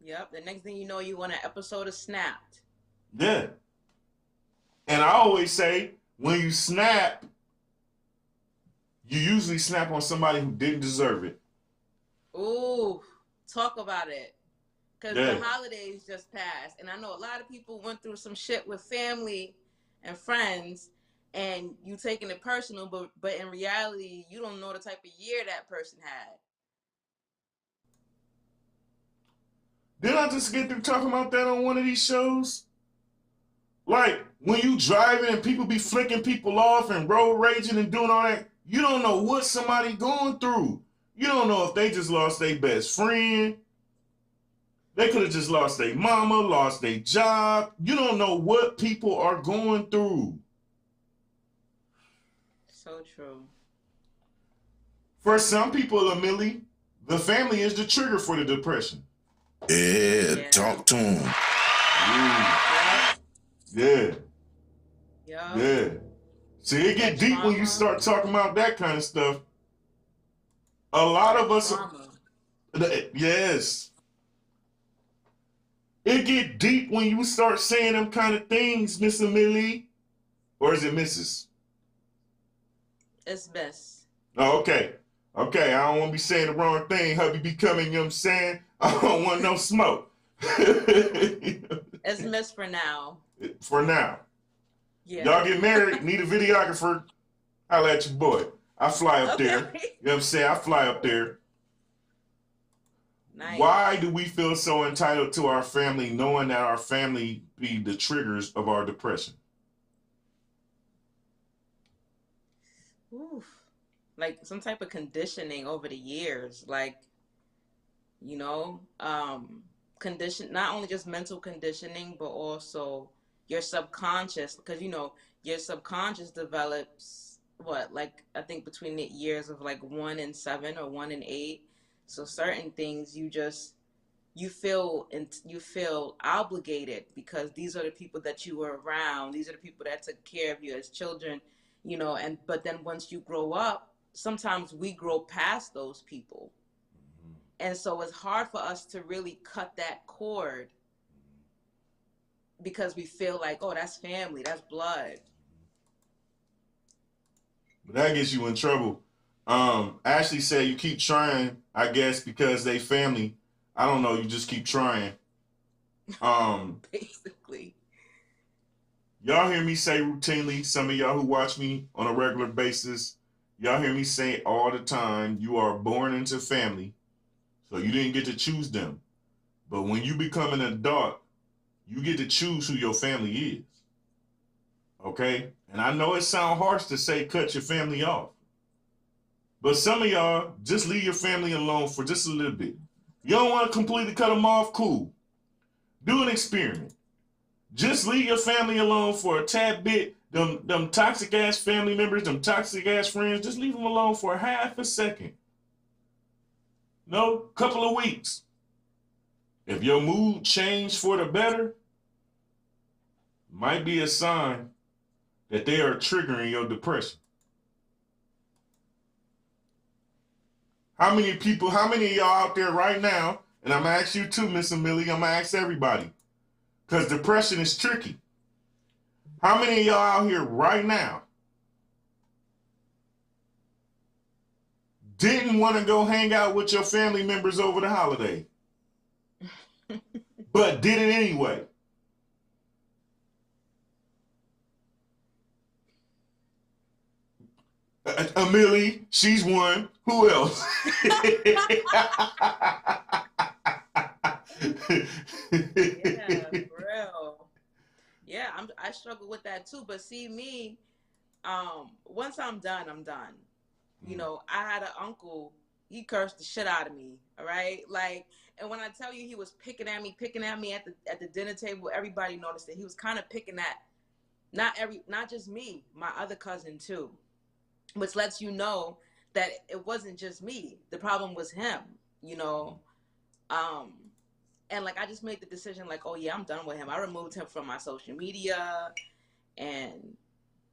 Yep. The next thing you know, you want an episode of Snapped. Yeah. And I always say, when you snap, you usually snap on somebody who didn't deserve it. Ooh, talk about it. Because Yeah. the holidays just passed. And I know a lot of people went through some shit with family and friends, and you taking it personal, but in reality, you don't know the type of year that person had. Didn't I just get through talking about that on one of these shows? Like, when you driving and people be flicking people off and road raging and doing all that, you don't know what somebody going through. You don't know if they just lost their best friend. They could have just lost their mama, lost their job. You don't know what people are going through. So true. For some people, Amilli, the family is the trigger for the depression. Yeah, talk to him. Yeah. Yeah. Yeah. See, it get deep when you start talking about that kind of stuff. A lot of us, yes. It get deep when you start saying them kind of things, Miss Amilli. Or is it Mrs.? It's best. Oh, okay. Okay, I don't want to be saying the wrong thing. Hubby be coming, you know what I'm saying? I don't want no smoke. It's Miss for now. For now. Yeah. Y'all get married, need a videographer, holla at your boy. I fly up there. You know what I'm saying? I fly up there. Nice. Why do we feel so entitled to our family, knowing that our family be the triggers of our depression? Oof. Like some type of conditioning over the years, like, you know, condition, not only just mental conditioning, but also your subconscious, because, you know, your subconscious develops what, like, I think between the years of like 1 and 7 or 1 and 8. So certain things you feel obligated because these are the people that you were around. These are the people that took care of you as children, you know, but then once you grow up, sometimes we grow past those people. And so it's hard for us to really cut that cord because we feel like, oh, that's family, that's blood. But that gets you in trouble. Ashley said you keep trying, I guess, because they family. I don't know, you just keep trying. Basically. Y'all hear me say routinely, some of y'all who watch me on a regular basis, y'all hear me say all the time, you are born into family, so you didn't get to choose them. But when you become an adult, you get to choose who your family is. Okay? And I know it sounds harsh to say cut your family off. But some of y'all, just leave your family alone for just a little bit. You don't want to completely cut them off? Cool. Do an experiment. Just leave your family alone for a tad bit. Them toxic ass family members, them toxic ass friends, just leave them alone for half a second. No, couple of weeks. If your mood changed for the better, might be a sign that they are triggering your depression. How many of y'all out there right now, and I'm gonna ask you too, Miss Amilli, I'm gonna ask everybody, because depression is tricky. How many of y'all out here right now didn't want to go hang out with your family members over the holiday, but did it anyway? Amilli, she's one. Who else? Yeah, for real. Yeah, I struggle with that too. But see me, once I'm done, I'm done. You know, I had an uncle, he cursed the shit out of me. All right. Like, and when I tell you he was picking at me at the dinner table, everybody noticed that he was kind of picking at not just me, my other cousin too, which lets you know that it wasn't just me. The problem was him, you know. Um, and like I just made the decision, like, oh yeah, I'm done with him. I removed him from my social media, and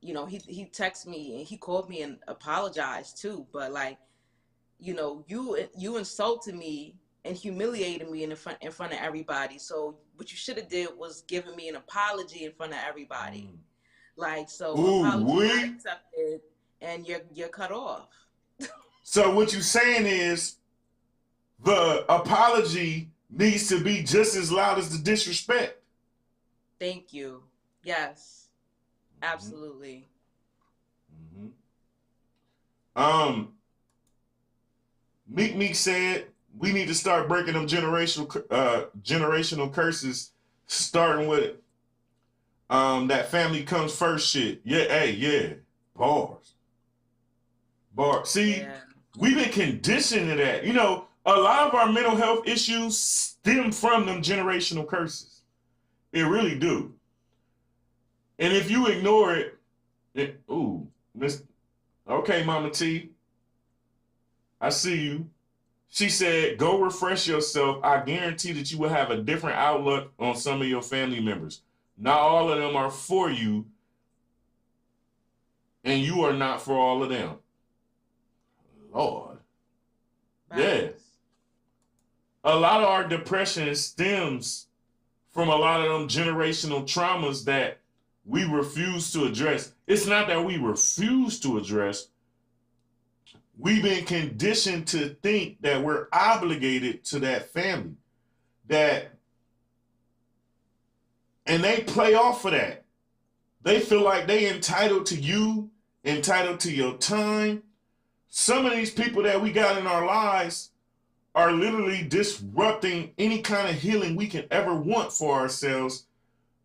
you know, he texted me and he called me and apologized too. But like, you know, you insulted me and humiliated me in front of everybody. So what you should have did was giving me an apology in front of everybody. Like, so apology not accepted, and you're cut off. So what you're saying is the apology needs to be just as loud as the disrespect. Thank you. Yes, absolutely. Meek said we need to start breaking them generational curses, starting with that family comes first shit. Yeah, hey, yeah, bars. See, we've been conditioned to that. You know, a lot of our mental health issues stem from them generational curses. It really do. And if you ignore it, okay, Mama T, I see you. She said, go refresh yourself. I guarantee that you will have a different outlook on some of your family members. Not all of them are for you, and you are not for all of them. Lord. Yeah. A lot of our depression stems from a lot of them generational traumas that we refuse to address. It's not that we refuse to address. We've been conditioned to think that we're obligated to that family. And they play off of that. They feel like they entitled to you, entitled to your time. Some of these people that we got in our lives are literally disrupting any kind of healing we can ever want for ourselves,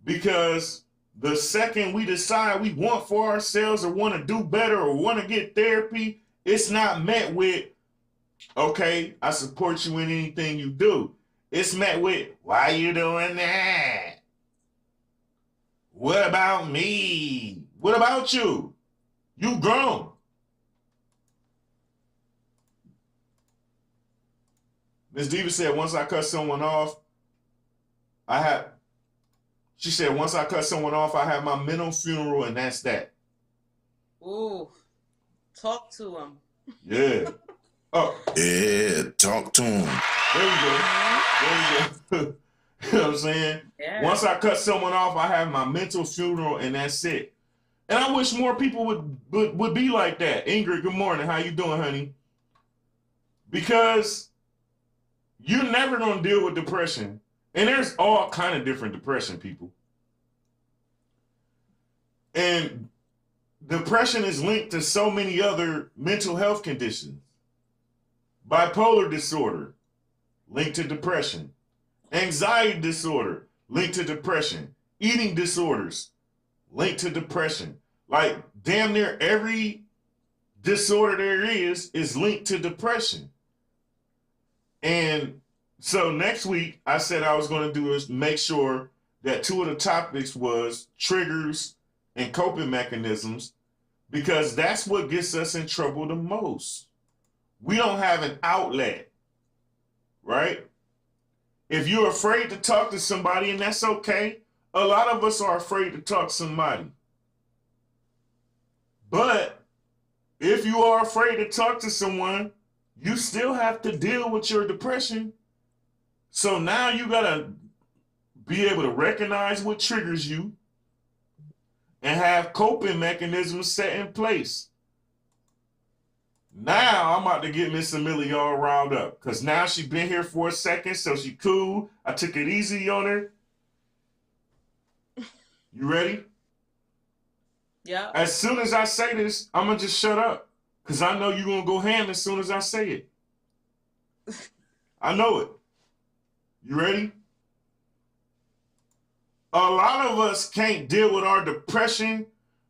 because the second we decide we want for ourselves or want to do better or want to get therapy, it's not met with, okay, I support you in anything you do. It's met with, why you doing that? What about me? What about you? You grown. Ms. Diva said, once I cut someone off, she said, once I cut someone off, I have my mental funeral, and that's that. Ooh, talk to him. Yeah. Oh. Yeah, talk to him. There you go. There you go. You know what I'm saying? Yeah. Once I cut someone off, I have my mental funeral, and that's it. And I wish more people would be like that. Ingrid, good morning. How you doing, honey? Because you're never going to deal with depression. And there's all kind of different depression, people. And depression is linked to so many other mental health conditions. Bipolar disorder, linked to depression. Anxiety disorder, linked to depression. Eating disorders, linked to depression. Like damn near every disorder there is linked to depression. And so next week, I said I was going to do is make sure that two of the topics was triggers and coping mechanisms, because that's what gets us in trouble the most. We don't have an outlet, right? If you're afraid to talk to somebody, and that's okay, a lot of us are afraid to talk to somebody. But if you are afraid to talk to someone, you still have to deal with your depression. So now you got to be able to recognize what triggers you and have coping mechanisms set in place. Now I'm about to get Miss Amilli all riled up because now she been here for a second, so she cool. I took it easy on her. You ready? Yeah. As soon as I say this, I'm gonna just shut up because I know you're gonna go ham as soon as I say it. I know it. You ready? A lot of us can't deal with our depression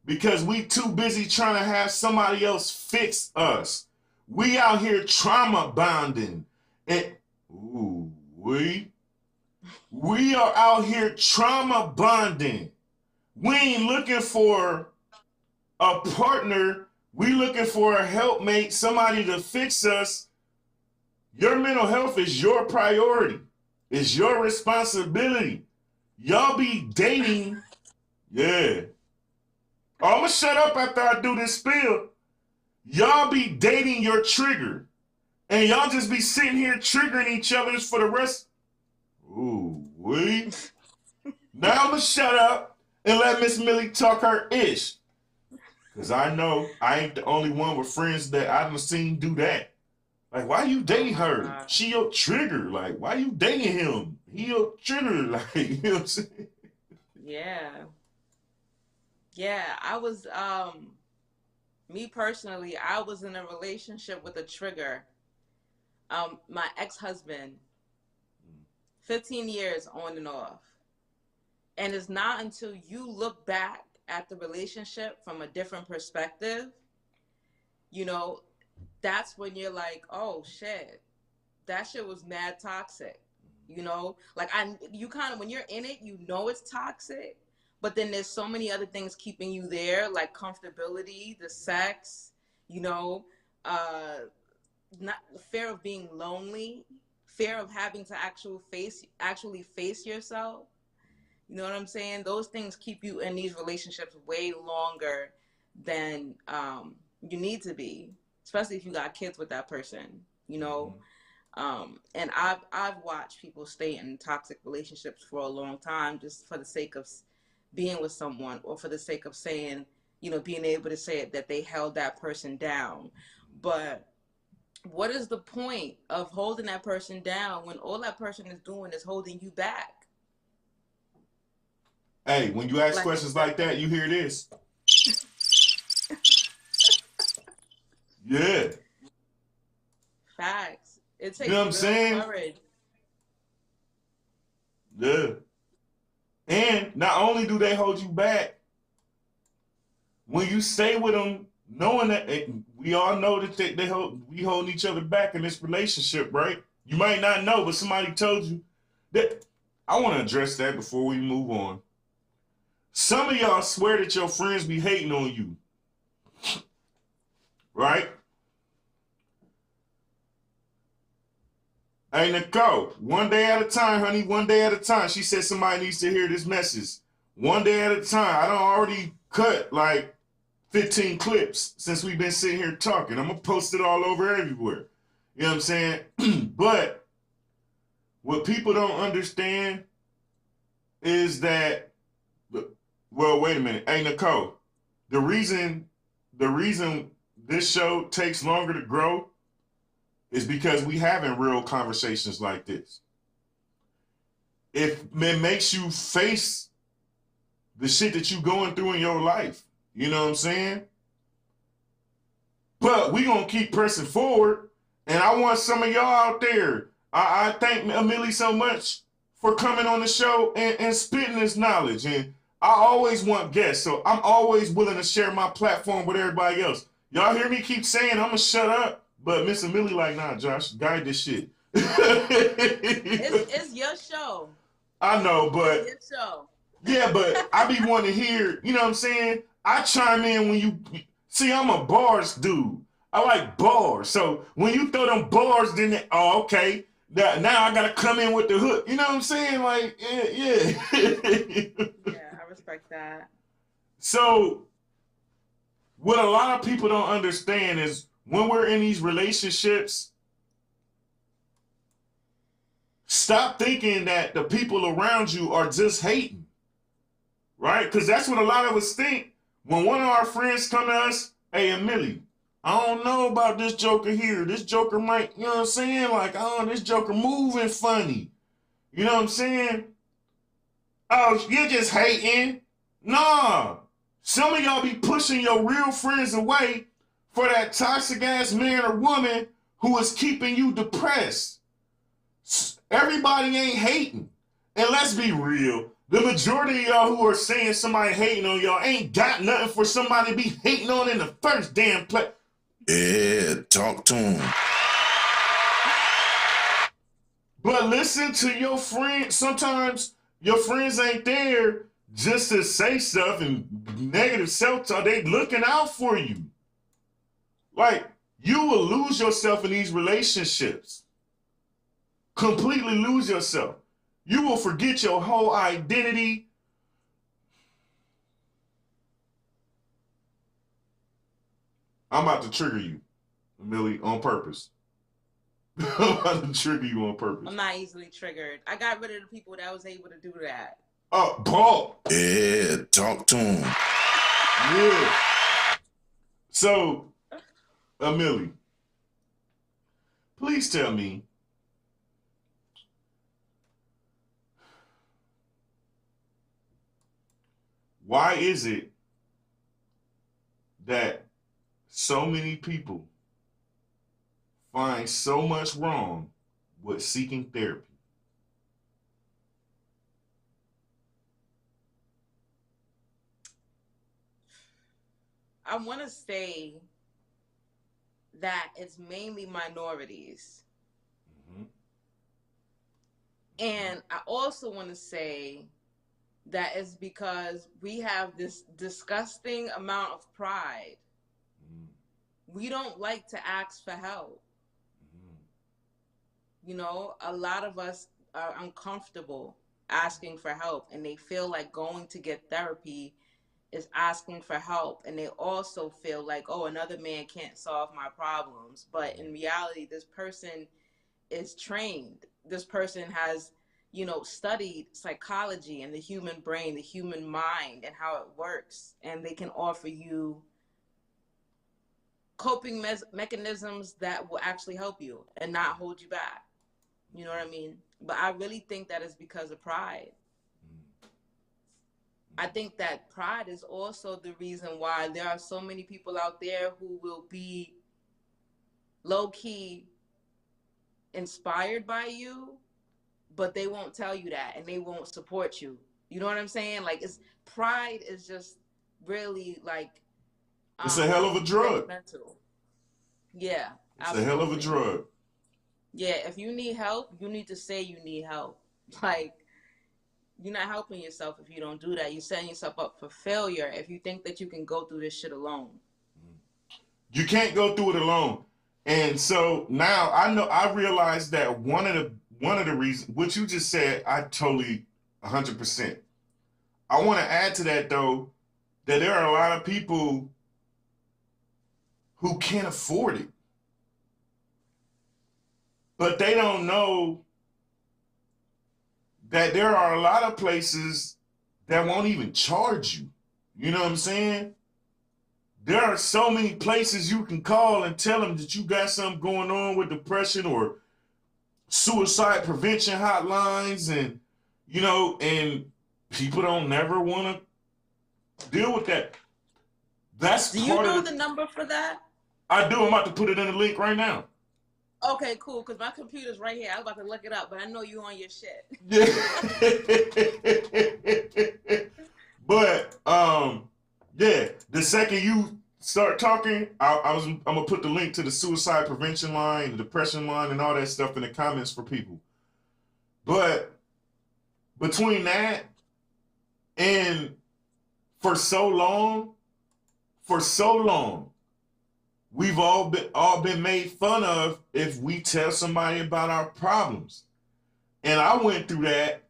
because we too busy trying to have somebody else fix us. We out here trauma bonding. And we are out here trauma bonding. We ain't looking for a partner. We looking for a helpmate, somebody to fix us. Your mental health is your priority. It's your responsibility. Y'all be dating. Yeah. Oh, I'm going to shut up after I do this spiel. Y'all be dating your trigger. And y'all just be sitting here triggering each other for the rest. Ooh, we. Now I'm going to shut up and let Miss Millie talk her ish. Because I know I ain't the only one with friends that I've seen do that. Like, why you dating her? She your trigger. Like, why you dating him? He your trigger. Like, you know what I'm saying? Yeah. Yeah, I was, me personally, I was in a relationship with a trigger. My ex-husband, 15 years on and off. And it's not until you look back at the relationship from a different perspective, you know, that's when you're like, oh shit, that shit was mad toxic. You know, like you kind of, when you're in it, you know it's toxic. But then there's so many other things keeping you there, like comfortability, the sex, you know, not fear of being lonely, fear of having to actually face yourself. You know what I'm saying? Those things keep you in these relationships way longer than you need to be, especially if you got kids with that person, you know. And I've watched people stay in toxic relationships for a long time just for the sake of being with someone, or for the sake of saying, you know, being able to say it, that they held that person down. But what is the point of holding that person down when all that person is doing is holding you back? Hey, when you ask questions like that, you hear this. Yeah. Facts. It takes, you know what I'm saying? Courage. Yeah. And not only do they hold you back, when you stay with them, knowing that we all know that we hold each other back in this relationship, right? You might not know, but somebody told you that. I want to address that before we move on. Some of y'all swear that your friends be hating on you, right? Hey, Nicole, one day at a time, honey, one day at a time. She said somebody needs to hear this message. One day at a time. I done already cut like 15 clips since we've been sitting here talking. I'm going to post it all over everywhere. You know what I'm saying? But what people don't understand is that, well, wait a minute. Hey, Nicole, the reason this show takes longer to grow is because we having real conversations like this. If it makes you face the shit that you going through in your life, you know what I'm saying? But we gonna keep pressing forward, and I want some of y'all out there. I thank Amilli so much for coming on the show and spitting this knowledge. And I always want guests, so I'm always willing to share my platform with everybody else. Y'all hear me keep saying I'm gonna shut up? But Miss Amilli like, nah, Josh, guide this shit. It's your show. I know, but it's your show. Yeah, but I be wanting to hear, you know what I'm saying? I chime in when you see, I'm a bars dude. I like bars. So when you throw them bars, then oh, okay. Now I gotta come in with the hook. You know what I'm saying? Like, yeah. Yeah, I respect that. So what a lot of people don't understand is when we're in these relationships, stop thinking that the people around you are just hating. right? Because that's what a lot of us think. When one of our friends come to us, hey, Amilli, I don't know about this joker here. This joker might, you know what I'm saying? Like, oh, this joker moving funny. You know what I'm saying? Oh, you're just hating. Nah. Some of y'all be pushing your real friends away for that toxic ass man or woman who is keeping you depressed. Everybody ain't hating. And let's be real. The majority of y'all who are saying somebody hating on y'all ain't got nothing for somebody to be hating on in the first damn place. Yeah, talk to him. But listen to your friends. Sometimes your friends ain't there just to say stuff and negative self-talk. They looking out for you. Like, you will lose yourself in these relationships. Completely lose yourself. You will forget your whole identity. I'm about to trigger you, Amilli, on purpose. I'm about to trigger you on purpose. I'm not easily triggered. I got rid of the people that was able to do that. Oh, Paul. Yeah, talk to him. Yeah. So, Amilli, please tell me, why is it that so many people find so much wrong with seeking therapy? I want to say that it's mainly minorities. Mm-hmm. And I also want to say that it's because we have this disgusting amount of pride. We don't like to ask for help. You know, a lot of us are uncomfortable asking for help, and they feel like going to get therapy is asking for help. And they also feel like, oh, another man can't solve my problems. But in reality, this person is trained. This person has, you know, studied psychology and the human brain, the human mind, and how it works. And they can offer you coping mechanisms that will actually help you and not hold you back. You know what I mean? But I really think that is because of pride. I think that pride is also the reason why there are so many people out there who will be low-key inspired by you, but they won't tell you that, and they won't support you. You know what I'm saying? Like, it's pride is just really like it's a hell of a drug. Mental. Yeah, it's a hell of a drug. Yeah, if you need help, you need to say you need help. Like, you're not helping yourself if you don't do that. You're setting yourself up for failure if you think that you can go through this shit alone. You can't go through it alone. And so now I realize that one of the reasons, what you just said, I totally 100%. I want to add to that, though, that there are a lot of people who can't afford it. But they don't know that there are a lot of places that won't even charge you. You know what I'm saying? There are so many places you can call and tell them that you got something going on with depression, or suicide prevention hotlines, and, you know, and people don't never want to deal with that. That's Do you know the number for that? I do. I'm about to put it in the link right now. Okay, cool, because my computer's right here. I was about to look it up, but I know you on your shit. Yeah. But, yeah, the second you start talking, I'm going to put the link to the suicide prevention line, the depression line, and all that stuff in the comments for people. But between that and for so long, we've all been made fun of if we tell somebody about our problems. And I went through that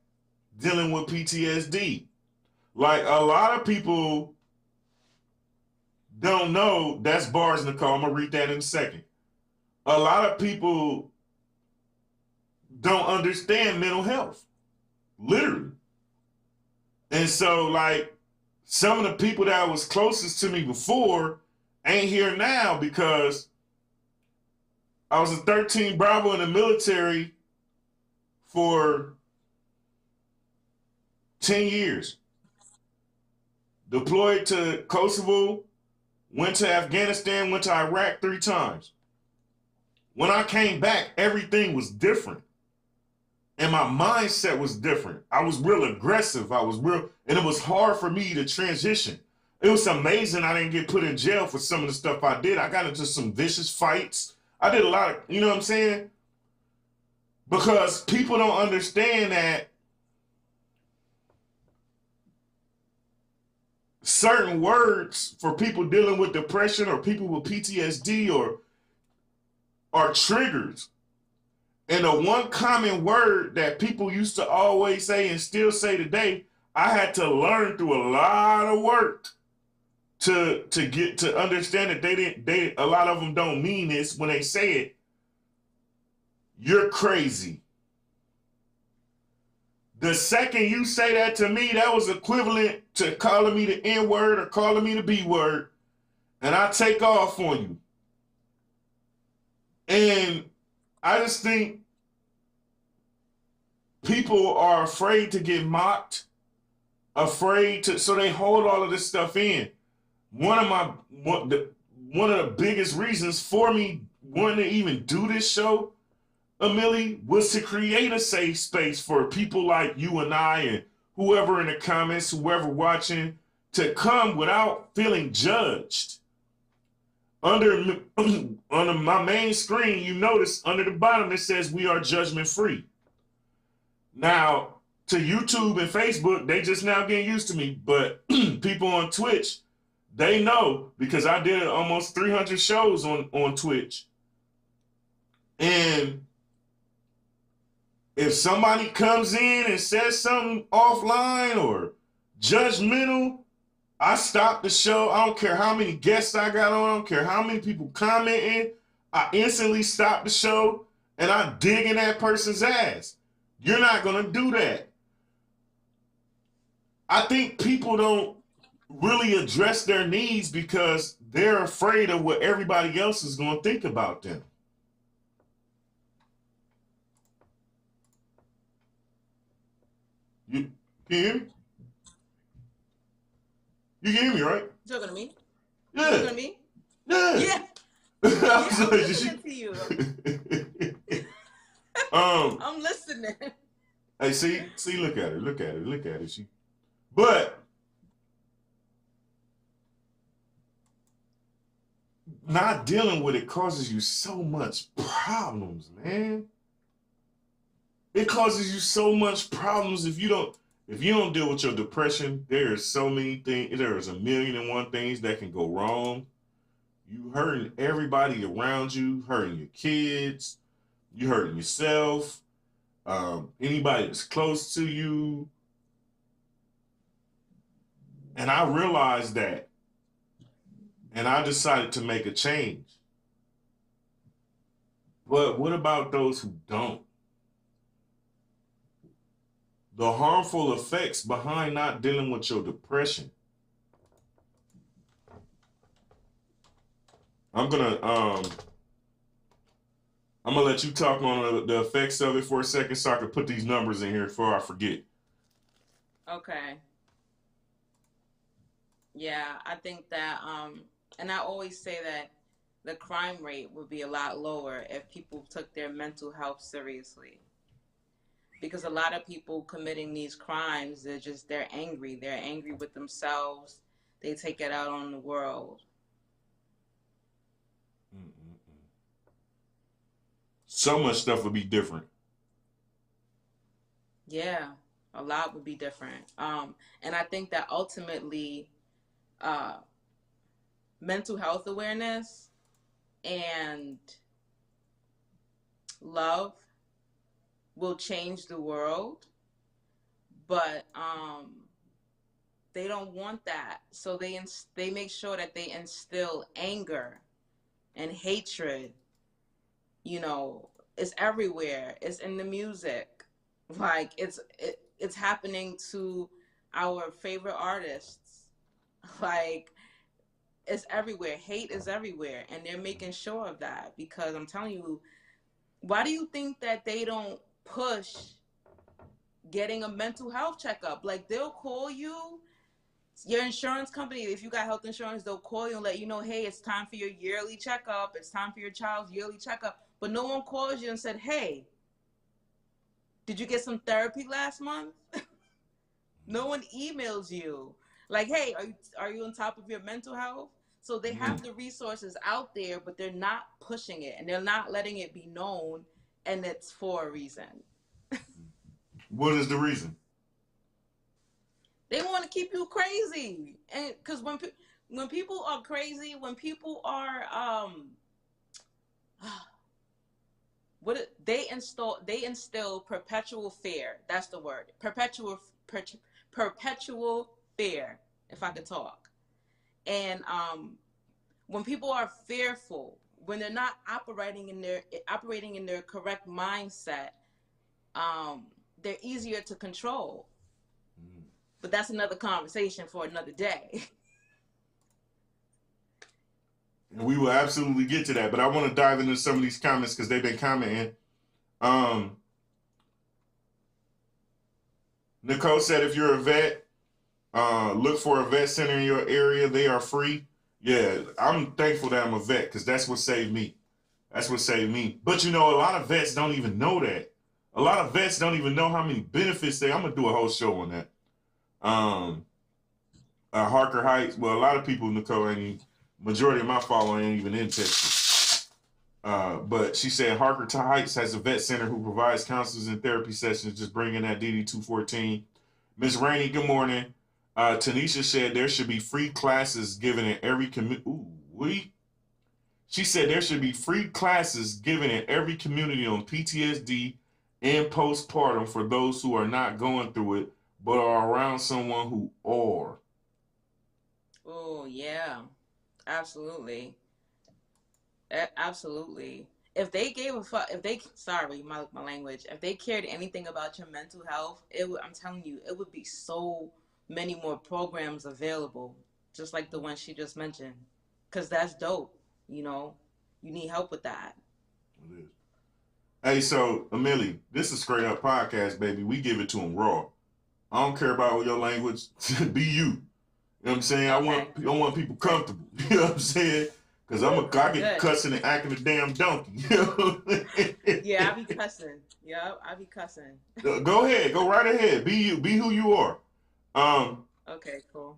dealing with PTSD. Like, a lot of people don't know, that's bars, Nicole. I'm going to read that in a second. A lot of people don't understand mental health, literally. And so, like, some of the people that was closest to me before ain't here now because I was a 13 Bravo in the military for 10 years. Deployed to Kosovo, went to Afghanistan, went to Iraq 3 times. When I came back, everything was different. And my mindset was different. I was real aggressive. And it was hard for me to transition. It was amazing I didn't get put in jail for some of the stuff I did. I got into some vicious fights. I did a lot of, you know what I'm saying? Because people don't understand that certain words for people dealing with depression or people with PTSD or are triggers. And the one common word that people used to always say and still say today, I had to learn through a lot of work to get to understand that a lot of them don't mean this when they say it. You're crazy. The second you say that to me, that was equivalent to calling me the N word or calling me the B word, and I take off on you. And I just think people are afraid to get mocked, so they hold all of this stuff in. One of the biggest reasons for me wanting to even do this show, Amilli, was to create a safe space for people like you and I and whoever in the comments, whoever watching, to come without feeling judged. Under my main screen, you notice under the bottom it says we are judgment free. Now, to YouTube and Facebook, they just now getting used to me, but people on Twitch, they know because I did almost 300 shows on Twitch. And if somebody comes in and says something offline or judgmental, I stop the show. I don't care how many guests I got on. I don't care how many people commenting. I instantly stop the show and I dig in that person's ass. You're not going to do that. I think people don't really address their needs because they're afraid of what everybody else is going to think about them. You can you hear me? You can hear me, right? You talking to me? Yeah. You talking to me? Yeah. Yeah. I'm listening to you. I'm listening. Hey, see, look at her. But not dealing with it causes you so much problems, man. It causes you so much problems if you don't deal with your depression. There are so many things. There is 1,000,001 things that can go wrong. You hurting everybody around you, hurting your kids, you hurting yourself, anybody that's close to you. And I realized that. And I decided to make a change. But what about those who don't? The harmful effects behind not dealing with your depression. I'm gonna let you talk on the effects of it for a second so I can put these numbers in here before I forget. Okay. Yeah, I think that and I always say that the crime rate would be a lot lower if people took their mental health seriously. Because a lot of people committing these crimes, they're angry. They're angry with themselves. They take it out on the world. So much stuff would be different. Yeah, a lot would be different. And I think that ultimately, mental health awareness and love will change the world, but they don't want that, so they make sure that they instill anger and hatred. You know, it's everywhere. It's in the music, like it's happening to our favorite artists. Like, it's everywhere. Hate is everywhere. And they're making sure of that, because I'm telling you, why do you think that they don't push getting a mental health checkup? Like, they'll call you, your insurance company, if you got health insurance, they'll call you and let you know, hey, it's time for your yearly checkup. It's time for your child's yearly checkup. But no one calls you and said, hey, did you get some therapy last month? No one emails you like, hey, are you on top of your mental health? So they have the resources out there, but they're not pushing it, and they're not letting it be known, and it's for a reason. What is the reason? They want to keep you crazy, and because when people are crazy, when people are they instill perpetual fear. That's the word. Perpetual fear, if I could talk. And when people are fearful, when they're not operating in their correct mindset, they're easier to control. But that's another conversation for another day. And we will absolutely get to that, but I want to dive into some of these comments because they've been commenting. Nicole said, if you're a vet, look for a vet center in your area. They are free. Yeah, I'm thankful that I'm a vet because that's what saved me. That's what saved me. But you know, a lot of vets don't even know that. A lot of vets don't even know how many benefits I'm going to do a whole show on that. Harker Heights. Well, a lot of people, Nicole, majority of my following ain't even in Texas. But she said Harker Heights has a vet center who provides counselors and therapy sessions. Just bring in that DD 214. Miss Rainey, good morning. Tanisha said there should be free classes given in every community. She said there should be free classes given in every community on PTSD and postpartum for those who are not going through it, but are around someone who are. Oh, yeah. Absolutely. Absolutely. If they gave a fuck, sorry, my language, if they cared anything about your mental health, I'm telling you, it would be so many more programs available, just like the one she just mentioned. Because that's dope, you know? You need help with that. It is. Hey, so, Amilli, this is Straight Up Podcast, baby. We give it to them raw. I don't care about your language. Be you. You know what I'm saying? Okay. I want people comfortable. You know what I'm saying? Because I get cussing and acting a damn donkey. You know? Yeah, I be cussing. Yeah, I be cussing. Go ahead. Go right ahead. Be you. Be who you are. Okay, cool.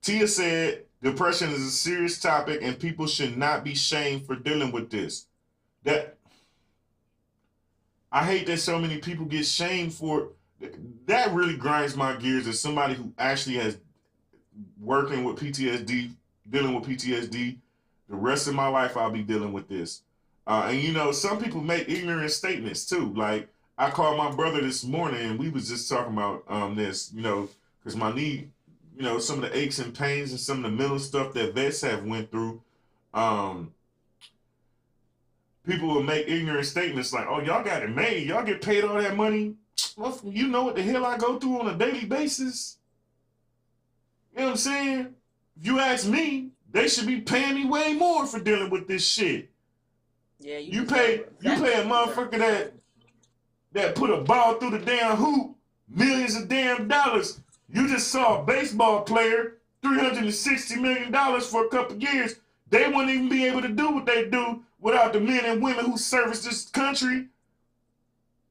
Tia said, depression is a serious topic and people should not be shamed for dealing with this. I hate that so many people get shamed for it. That really grinds my gears as somebody who actually has working with PTSD, dealing with PTSD. The rest of my life, I'll be dealing with this. And, you know, some people make ignorant statements, too. Like, I called my brother this morning, and we was just talking about this, you know, because my knee, you know, some of the aches and pains and some of the mental stuff that vets have went through. People will make ignorant statements like, oh, y'all got it made. Y'all get paid all that money. Well, you know what the hell I go through on a daily basis? You know what I'm saying? If you ask me, they should be paying me way more for dealing with this shit. Yeah, you pay a motherfucker that put a ball through the damn hoop, millions of damn dollars. You just saw a baseball player, $360 million for a couple years. They wouldn't even be able to do what they do without the men and women who service this country.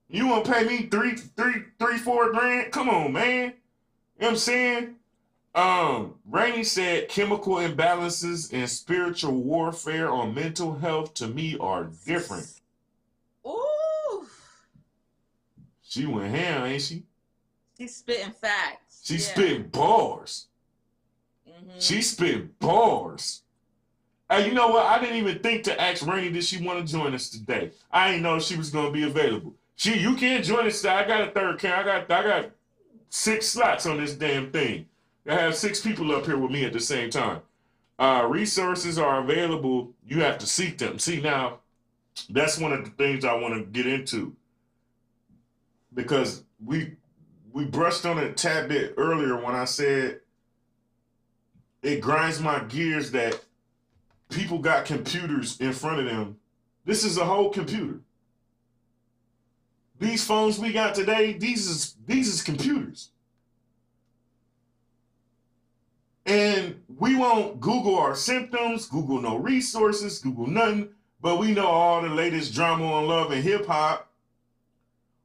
You want to pay me $4 grand? Come on, man. You know what I'm saying? Rainey said chemical imbalances and spiritual warfare on mental health to me are different. Ooh. She went ham, ain't she? She's spitting facts. She's spitting bars. Mm-hmm. She's spitting bars. Hey, you know what? I didn't even think to ask Rainey, did she want to join us today? I didn't know she was going to be available. You can't join us today. I got a third camera. I got 6 slots on this damn thing. I have 6 people up here with me at the same time. Resources are available. You have to seek them. See, now, that's one of the things I want to get into. Because we brushed on it a tad bit earlier when I said it grinds my gears that people got computers in front of them. This is a whole computer. These phones we got today, these is computers. And we won't Google our symptoms, Google no resources, Google nothing, but we know all the latest drama on love and hip hop.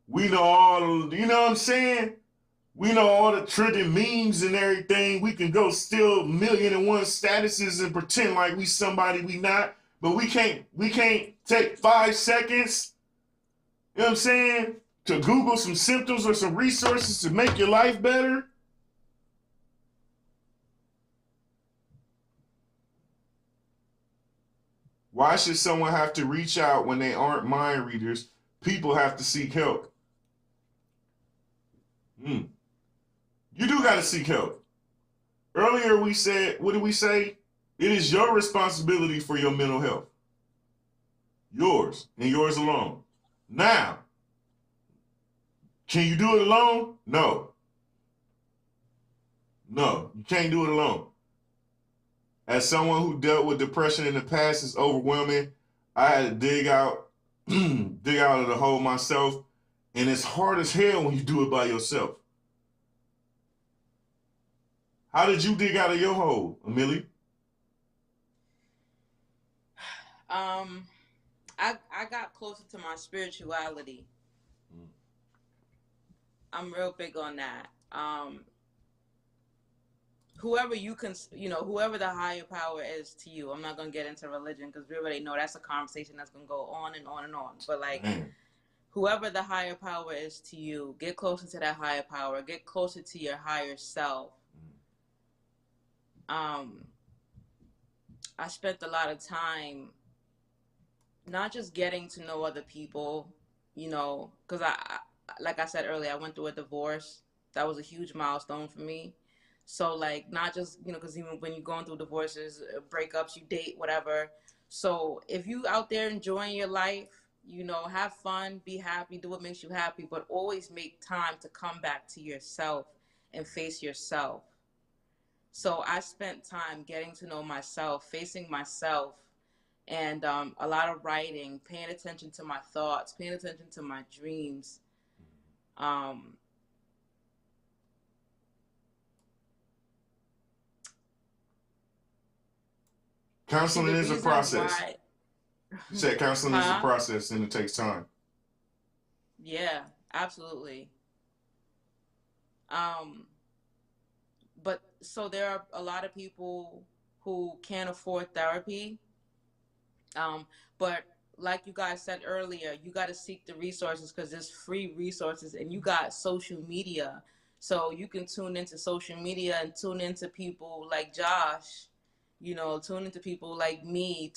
We know all the, you know what I'm saying? We know all the trending memes and everything. We can go steal 1,000,001 statuses and pretend like we somebody we not, but we can't take 5 seconds, you know what I'm saying, to Google some symptoms or some resources to make your life better. Why should someone have to reach out when they aren't mind readers? People have to seek help. You do got to seek help. Earlier we said, what did we say? It is your responsibility for your mental health. Yours and yours alone. Now, can you do it alone? No. No, you can't do it alone. As someone who dealt with depression in the past, is overwhelming. I had to dig out of the hole myself, and it's hard as hell when you do it by yourself. How did you dig out of your hole, Amilli? I got closer to my spirituality. I'm real big on that. Whoever whoever the higher power is to you, I'm not going to get into religion because we already know that's a conversation that's going to go on and on and on. But like, whoever the higher power is to you, get closer to that higher power, get closer to your higher self. I spent a lot of time not just getting to know other people, because like I said earlier, I went through a divorce. That was a huge milestone for me. So like, not just, because even when you're going through divorces, breakups, you date, whatever. So if you out there enjoying your life, have fun, be happy, do what makes you happy, but always make time to come back to yourself and face yourself. So I spent time getting to know myself, facing myself, and a lot of writing, paying attention to my thoughts, paying attention to my dreams. Counseling is a process. You said counseling is a process and it takes time. Yeah, absolutely. But so there are a lot of people who can't afford therapy. But like you guys said earlier, you got to seek the resources because there's free resources and you got social media. So you can tune into social media and tune into people like Josh, tune into people like me,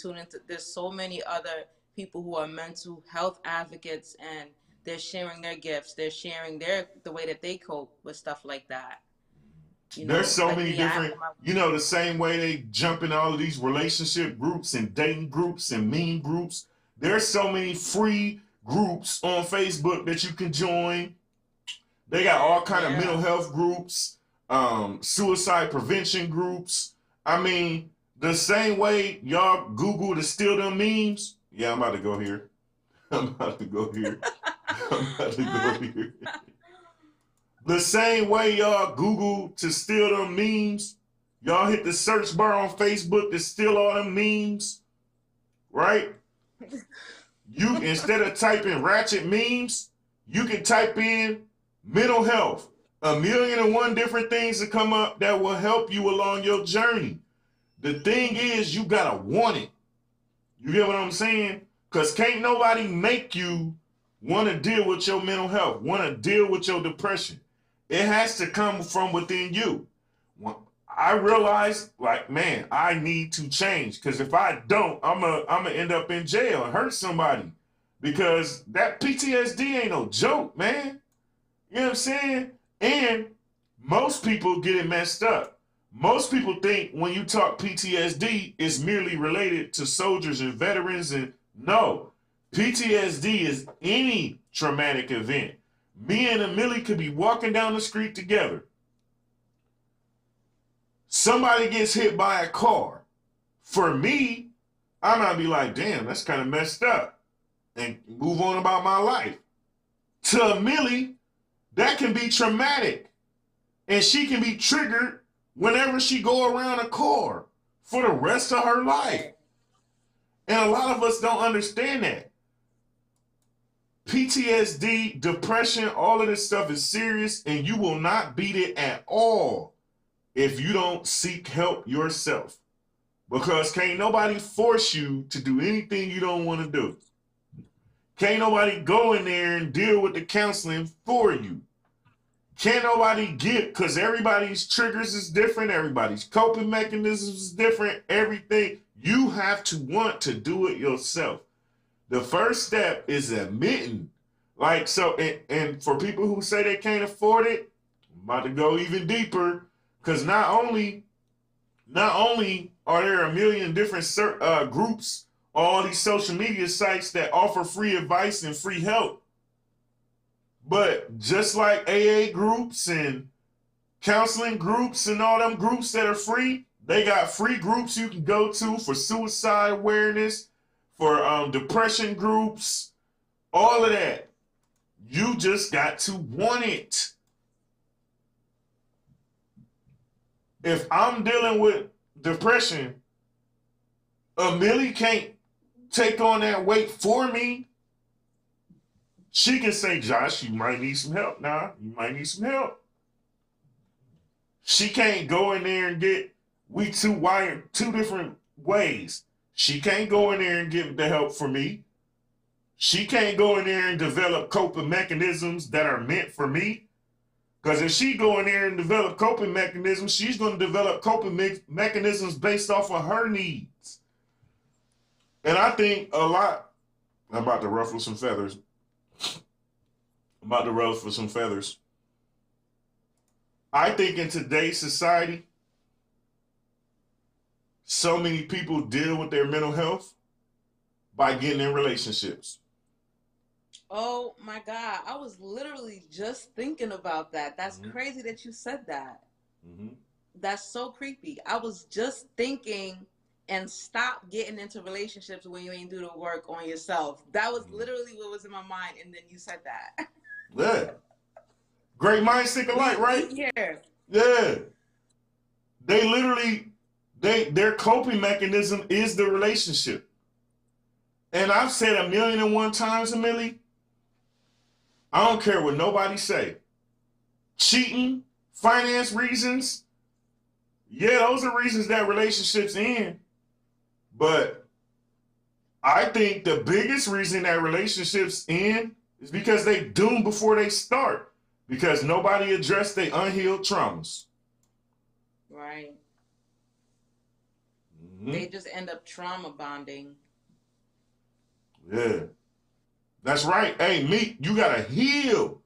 there's so many other people who are mental health advocates and they're sharing their gifts. They're sharing the way that they cope with stuff like that. There's so many different, the same way they jump in all of these relationship groups and dating groups and meme groups. There's so many free groups on Facebook that you can join. They got all kind of mental health groups, suicide prevention groups. I mean, the same way y'all Google to steal them memes. Yeah, I'm about to go here. The same way y'all Google to steal them memes, y'all hit the search bar on Facebook to steal all them memes, right? You, instead of typing ratchet memes, you can type in mental health. 1,000,001 different things that come up that will help you along your journey. The thing is, you gotta want it. You get what I'm saying? Because can't nobody make you want to deal with your mental health, want to deal with your depression. It has to come from within you. I realized, like, man, I need to change. Because if I don't, I'm gonna end up in jail and hurt somebody. Because that PTSD ain't no joke, man. You know what I'm saying? And most people get it messed up. Most people think when you talk PTSD, it's merely related to soldiers and veterans. And no, PTSD is any traumatic event. Me and Amilli could be walking down the street together. somebody gets hit by a car. For me, I might be like, damn, that's kind of messed up, and move on about my life. To Amilli, that can be traumatic, and she can be triggered whenever she go around a car for the rest of her life. And a lot of us don't understand that. PTSD, depression, all of this stuff is serious, and you will not beat it at all if you don't seek help yourself. Because can't nobody force you to do anything you don't want to do. Can't nobody go in there and deal with the counseling for you. Can't nobody get, because everybody's triggers is different, everybody's coping mechanisms is different, everything. You have to want to do it yourself. The first step is admitting. Like, so, and for people who say they can't afford it, I'm about to go even deeper, because not only are there a million different groups, all these social media sites that offer free advice and free help, but just like AA groups and counseling groups and all them groups that are free, they got free groups you can go to for suicide awareness, for depression groups, all of that. You just got to want it. If I'm dealing with depression, Amilli can't take on that weight for me. She can say, Josh, you might need some help now. You might need some help. She can't go in there and get, we two wired two different ways. She can't go in there and get the help for me. She can't go in there and develop coping mechanisms that are meant for me. Because if she go in there and develop coping mechanisms, she's going to develop coping mechanisms based off of her needs. And I think a lot, I'm about to ruffle some feathers. I think in today's society, so many people deal with their mental health by getting in relationships. Oh my God. I was literally just thinking about that. That's crazy that you said that. That's so creepy. I was just thinking, and stop getting into relationships when you ain't do the work on yourself. That was literally what was in my mind, and then you said that. Yeah. Great minds think alike, right? Yeah. Yeah. They literally, their coping mechanism is the relationship. And I've said 1,000,001 times, Amilli, I don't care what nobody say. Cheating, finance reasons, yeah, those are reasons that relationships end. But I think the biggest reason that relationships end is because they doomed before they start. Because nobody addressed their unhealed traumas. Right. They just end up trauma bonding. Yeah. That's right. Hey, Meek, you gotta heal.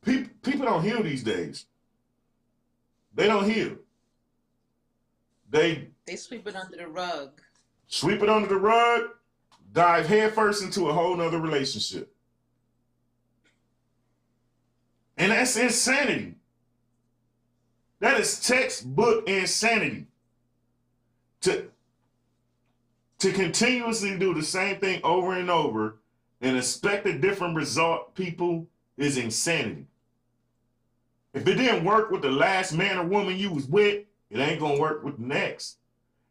People don't heal these days. They don't heal. They sweep it under the rug. Sweep it under the rug, dive headfirst into a whole nother relationship. And that's insanity. That is textbook insanity. To continuously do the same thing over and over and expect a different result, people, is insanity. If it didn't work with the last man or woman you was with, it ain't gonna work with the next.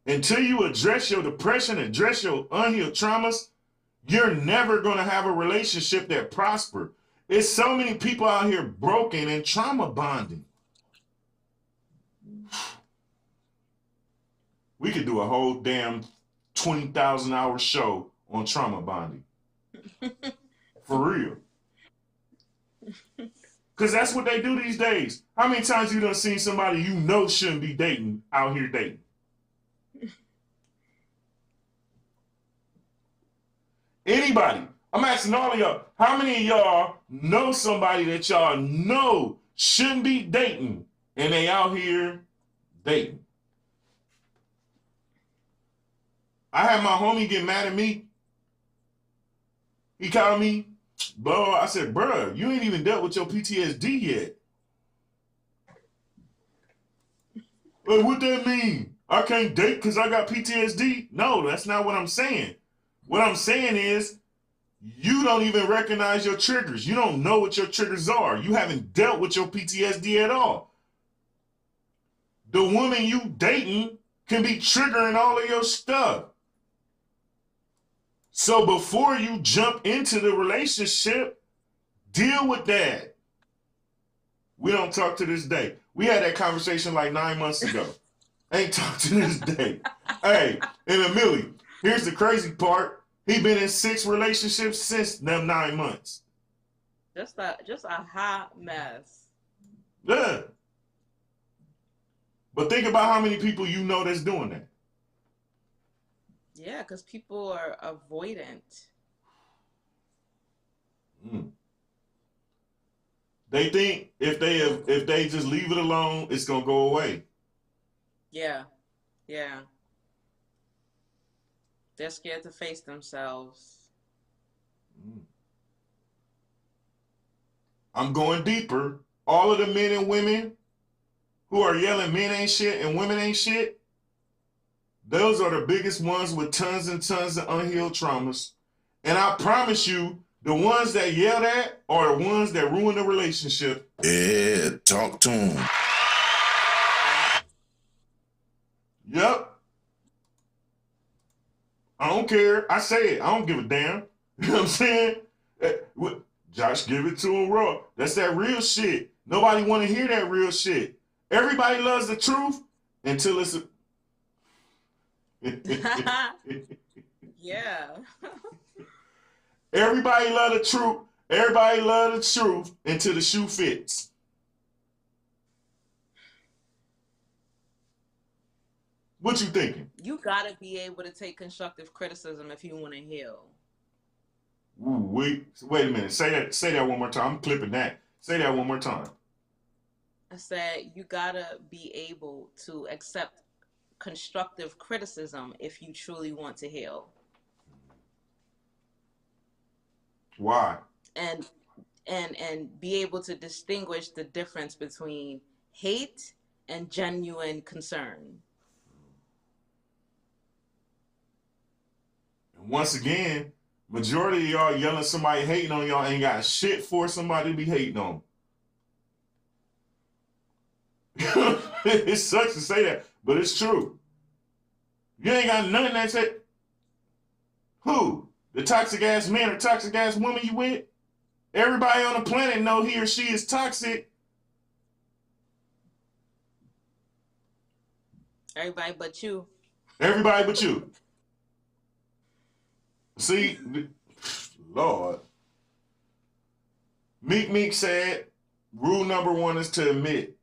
Until you address your depression, address your unhealed traumas, you're never gonna have a relationship that prosper. There's so many people out here broken and trauma bonding. We could do a whole damn 20,000-hour show on trauma bonding. For real. Because that's what they do these days. How many times you done seen somebody you know shouldn't be dating out here dating? Anybody. I'm asking all of y'all, how many of y'all know somebody that y'all know shouldn't be dating and they out here dating? I had my homie get mad at me. He called me, bro. I said, bro, you ain't even dealt with your PTSD yet. What that mean? I can't date because I got PTSD? No, that's not what I'm saying. What I'm saying is you don't even recognize your triggers. You don't know what your triggers are. You haven't dealt with your PTSD at all. The woman you dating can be triggering all of your stuff. So before you jump into the relationship, deal with that. We don't talk to this day. We had that conversation like 9 months ago. Ain't talked to this day. Hey, and Amilli, here's the crazy part. He been in 6 relationships since them 9 months. Just a hot mess. Yeah. But think about how many people you know that's doing that. Yeah, because people are avoidant. They think if they just leave it alone, it's gonna go away. Yeah, yeah. They're scared to face themselves. I'm going deeper. All of the men and women who are yelling men ain't shit and women ain't shit, those are the biggest ones with tons and tons of unhealed traumas. And I promise you, the ones that yell that are the ones that ruin the relationship. Yeah, talk to him. Yep. I don't care. I say it. I don't give a damn. You know what I'm saying? Josh, give it to him raw. That's that real shit. Nobody want to hear that real shit. Everybody loves the truth until it's Yeah. Everybody love the truth. Everybody love the truth until the shoe fits. What you thinking? You gotta be able to take constructive criticism if you want to heal. Ooh, wait a minute. Say that one more time. I'm clipping that. Say that one more time. I said you gotta be able to accept constructive criticism if you truly want to heal. Why? And be able to distinguish the difference between hate and genuine concern. And once again, majority of y'all yelling somebody hating on y'all ain't got shit for somebody to be hating on. It sucks to say that, but it's true. You ain't got nothing that said. Who? The toxic ass man or toxic ass woman you with? Everybody on the planet know he or she is toxic. Everybody but you. Everybody but you. See, Lord. Meek said, rule number 1 is to admit.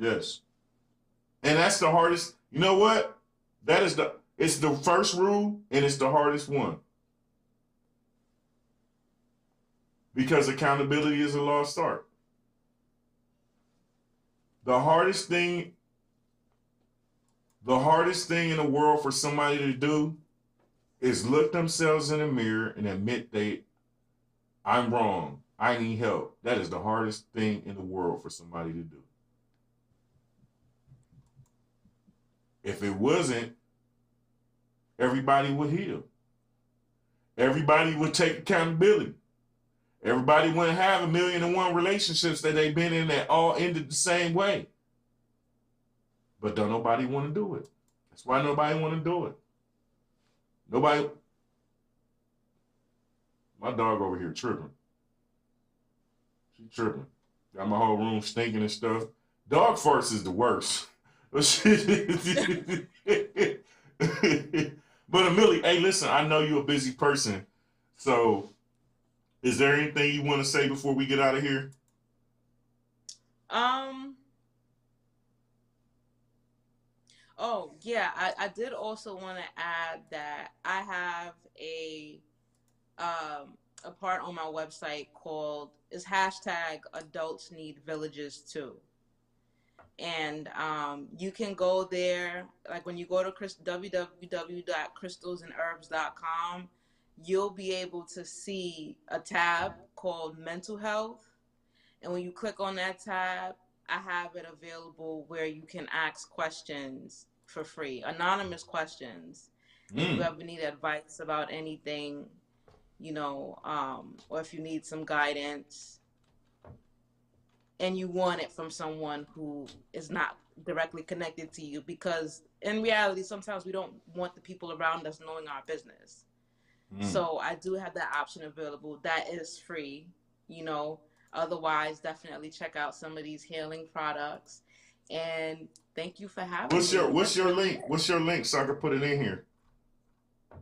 Yes. And that's the hardest. You know what? It's the first rule and it's the hardest one. Because accountability is a lost art. The hardest thing in the world for somebody to do is look themselves in the mirror and admit I'm wrong. I need help. That is the hardest thing in the world for somebody to do. If it wasn't, everybody would heal. Everybody would take accountability. Everybody wouldn't have 1,000,001 relationships that they've been in that all ended the same way. But don't nobody want to do it. That's why nobody want to do it. Nobody. My dog over here tripping. She tripping. Got my whole room stinking and stuff. Dog farts is the worst. But Amilli, hey, listen, I know you're a busy person. So is there anything you want to say before we get out of here? Oh, yeah, I did also want to add that I have a part on my website called is hashtag adults need villages too. And you can go there, like when you go to www.crystalsandherbs.com, you'll be able to see a tab called mental health. And when you click on that tab, I have it available where you can ask questions for free, anonymous questions. If you Mm. ever need advice about anything, or if you need some guidance and you want it from someone who is not directly connected to you, because in reality, sometimes we don't want the people around us knowing our business. Mm. So I do have that option available. That is free, you know. Otherwise, definitely check out some of these healing products. And thank you for having me. What's That's your really link? it. What's your link so I can put it in here?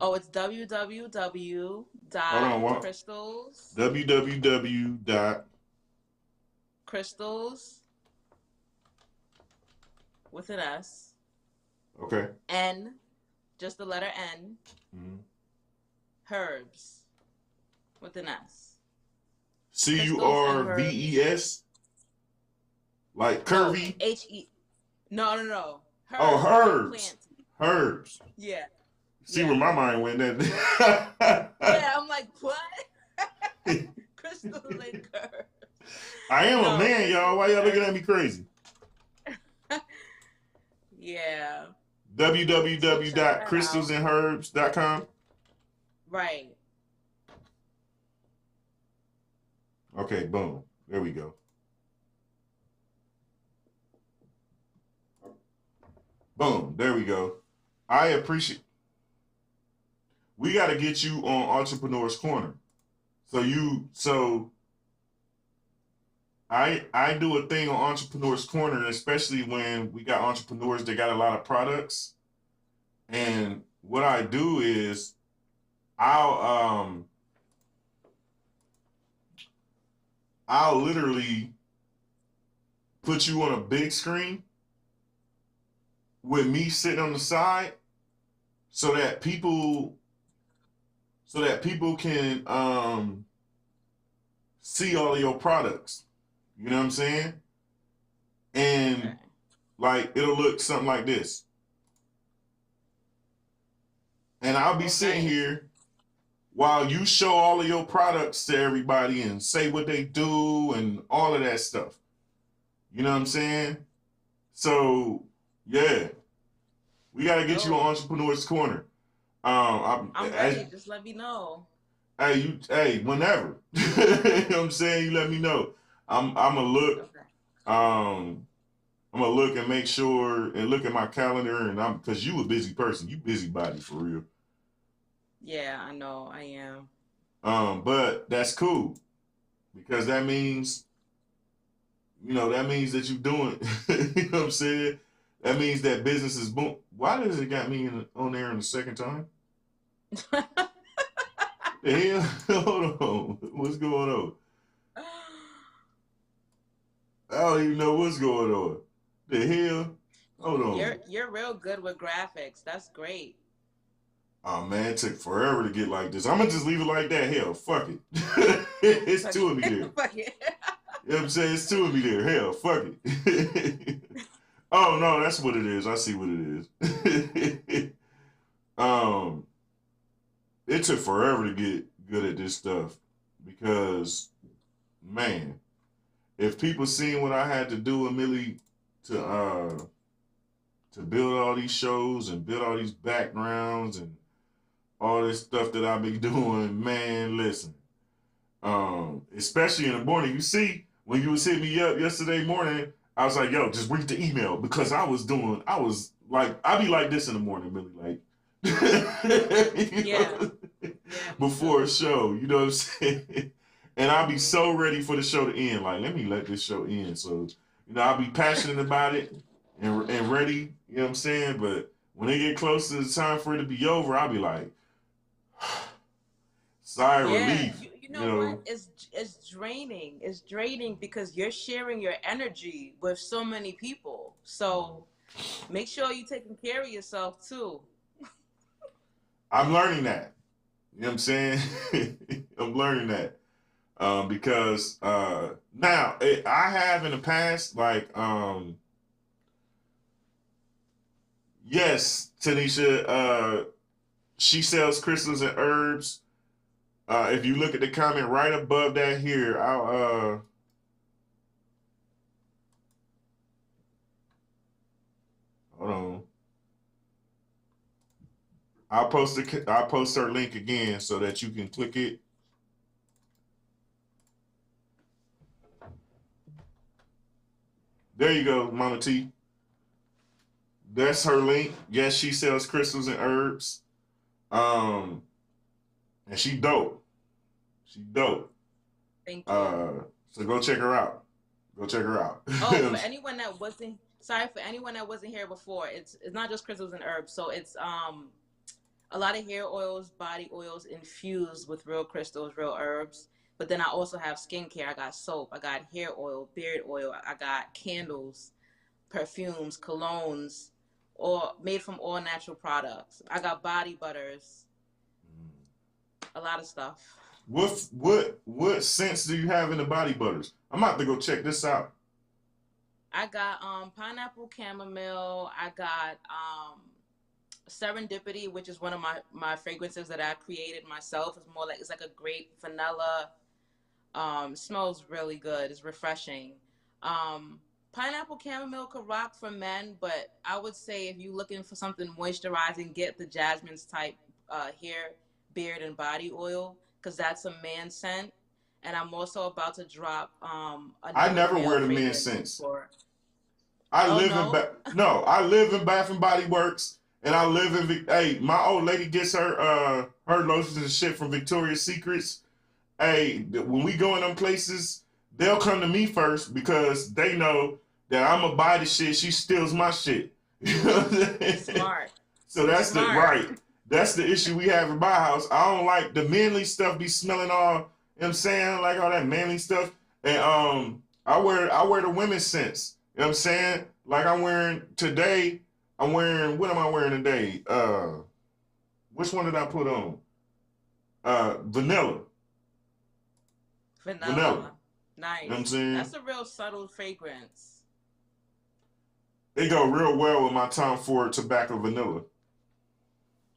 Oh, it's www Hold dot on, what? crystals www dot. crystals with an S, Okay. N, just the letter N, Mm-hmm. herbs with an S. Crystals and herbs. CURVES, like No, curvy. HE. No. Oh, Herbs, like herbs. plants. Herbs. Yeah. See Yeah. where my mind went. Yeah, I'm like, what? Crystal and herbs. I am a No, man, y'all. Why y'all looking at herbs. me crazy? Yeah. So check that out. www.crystalsandherbs.com. Right. Okay, boom. There we go. Boom. There we go. I appreciate. We got to get you on Entrepreneur's Corner. So I do a thing on Entrepreneur's Corner, especially when we got entrepreneurs that got a lot of products. And what I do is I'll literally put you on a big screen with me sitting on the side so that people can see all of your products. You know what I'm saying? And Okay. like it'll look something like this. And I'll be sitting Nice. here while you show all of your products to everybody and say what they do and all of that stuff. You know what I'm saying? So yeah, we got to get you on Entrepreneur's Corner. I'm ready. Just let me know. Hey, whenever. You know what I'm saying? You let me know. I'm gonna look. Okay. I'm gonna look and make sure and look at my calendar and because you a busy person. You busybody for real. Yeah, I know. I am. But that's cool because that means that you're doing. You know what I'm saying? That means that business is boom. Why does it got me on there in the second time? The hell? Hold on. What's going on? I don't even know what's going on. The hell? Hold on. You're real good with graphics. That's great. Oh man, it took forever to get like this. I'm gonna just leave it like that. Hell, fuck it. It's two of me there. Fuck it. You know what I'm saying? It's two of me there. Hell, fuck it. Oh no, that's what it is. I see what it is. It took forever to get good at this stuff because, man, if people seen what I had to do, Amilli, to build all these shows and build all these backgrounds and all this stuff that I be doing, man, listen. Especially in the morning, you see, when you was hitting me up yesterday morning, I was like, yo, just read the email because I was like, I be like this in the morning, really, like, Yeah. before a show, you know what I'm saying? And I'll be so ready for the show to end. Like, let me let this show end. So, I'll be passionate about it and ready, you know what I'm saying? But when they get close to the time for it to be over, I'll be like, sigh of relief. You know what? It's draining. It's draining because you're sharing your energy with so many people. So make sure you're taking care of yourself too. I'm learning that. You know what I'm saying? I'm learning that. Because now I have in the past, like, yes, Tanisha, she sells crystals and herbs. If you look at the comment right above that here, I'll post her link again so that you can click it. There you go, Mama T. That's her link. Yes, she sells crystals and herbs. And she dope. She dope. Thank you. So go check her out. Go check her out. Oh, for anyone that wasn't here before, it's not just crystals and herbs. So it's a lot of hair oils, body oils infused with real crystals, real herbs. But then I also have skincare. I got soap, I got hair oil, beard oil, I got candles, perfumes, colognes, all made from all natural products. I got body butters, a lot of stuff. What scents do you have in the body butters? I'm about to go check this out. I got pineapple chamomile. I got serendipity, which is one of my fragrances that I created myself. It's like a grape vanilla. Smells really good. It's refreshing. Pineapple chamomile could rock for men, but I would say if you're looking for something moisturizing, get the Jasmine's type hair, beard, and body oil, because that's a man scent. And I'm also about to drop I never wear the men scents. I live in Bath and Body Works, and I live in hey, my old lady gets her lotions and shit from Victoria's Secrets. Hey, when we go in them places, they'll come to me first because they know that I'm gonna buy the shit. She steals my shit. You know what I'm saying? Smart. So that's the right. That's the issue we have in my house. I don't like the manly stuff be smelling all, you know what I'm saying? Like all that manly stuff. And I wear the women's scents. You know what I'm saying? Like what am I wearing today? Which one did I put on? Vanilla. Vanilla. Nice. You know what I'm saying? That's a real subtle fragrance. They go real well with my Tom Ford tobacco vanilla.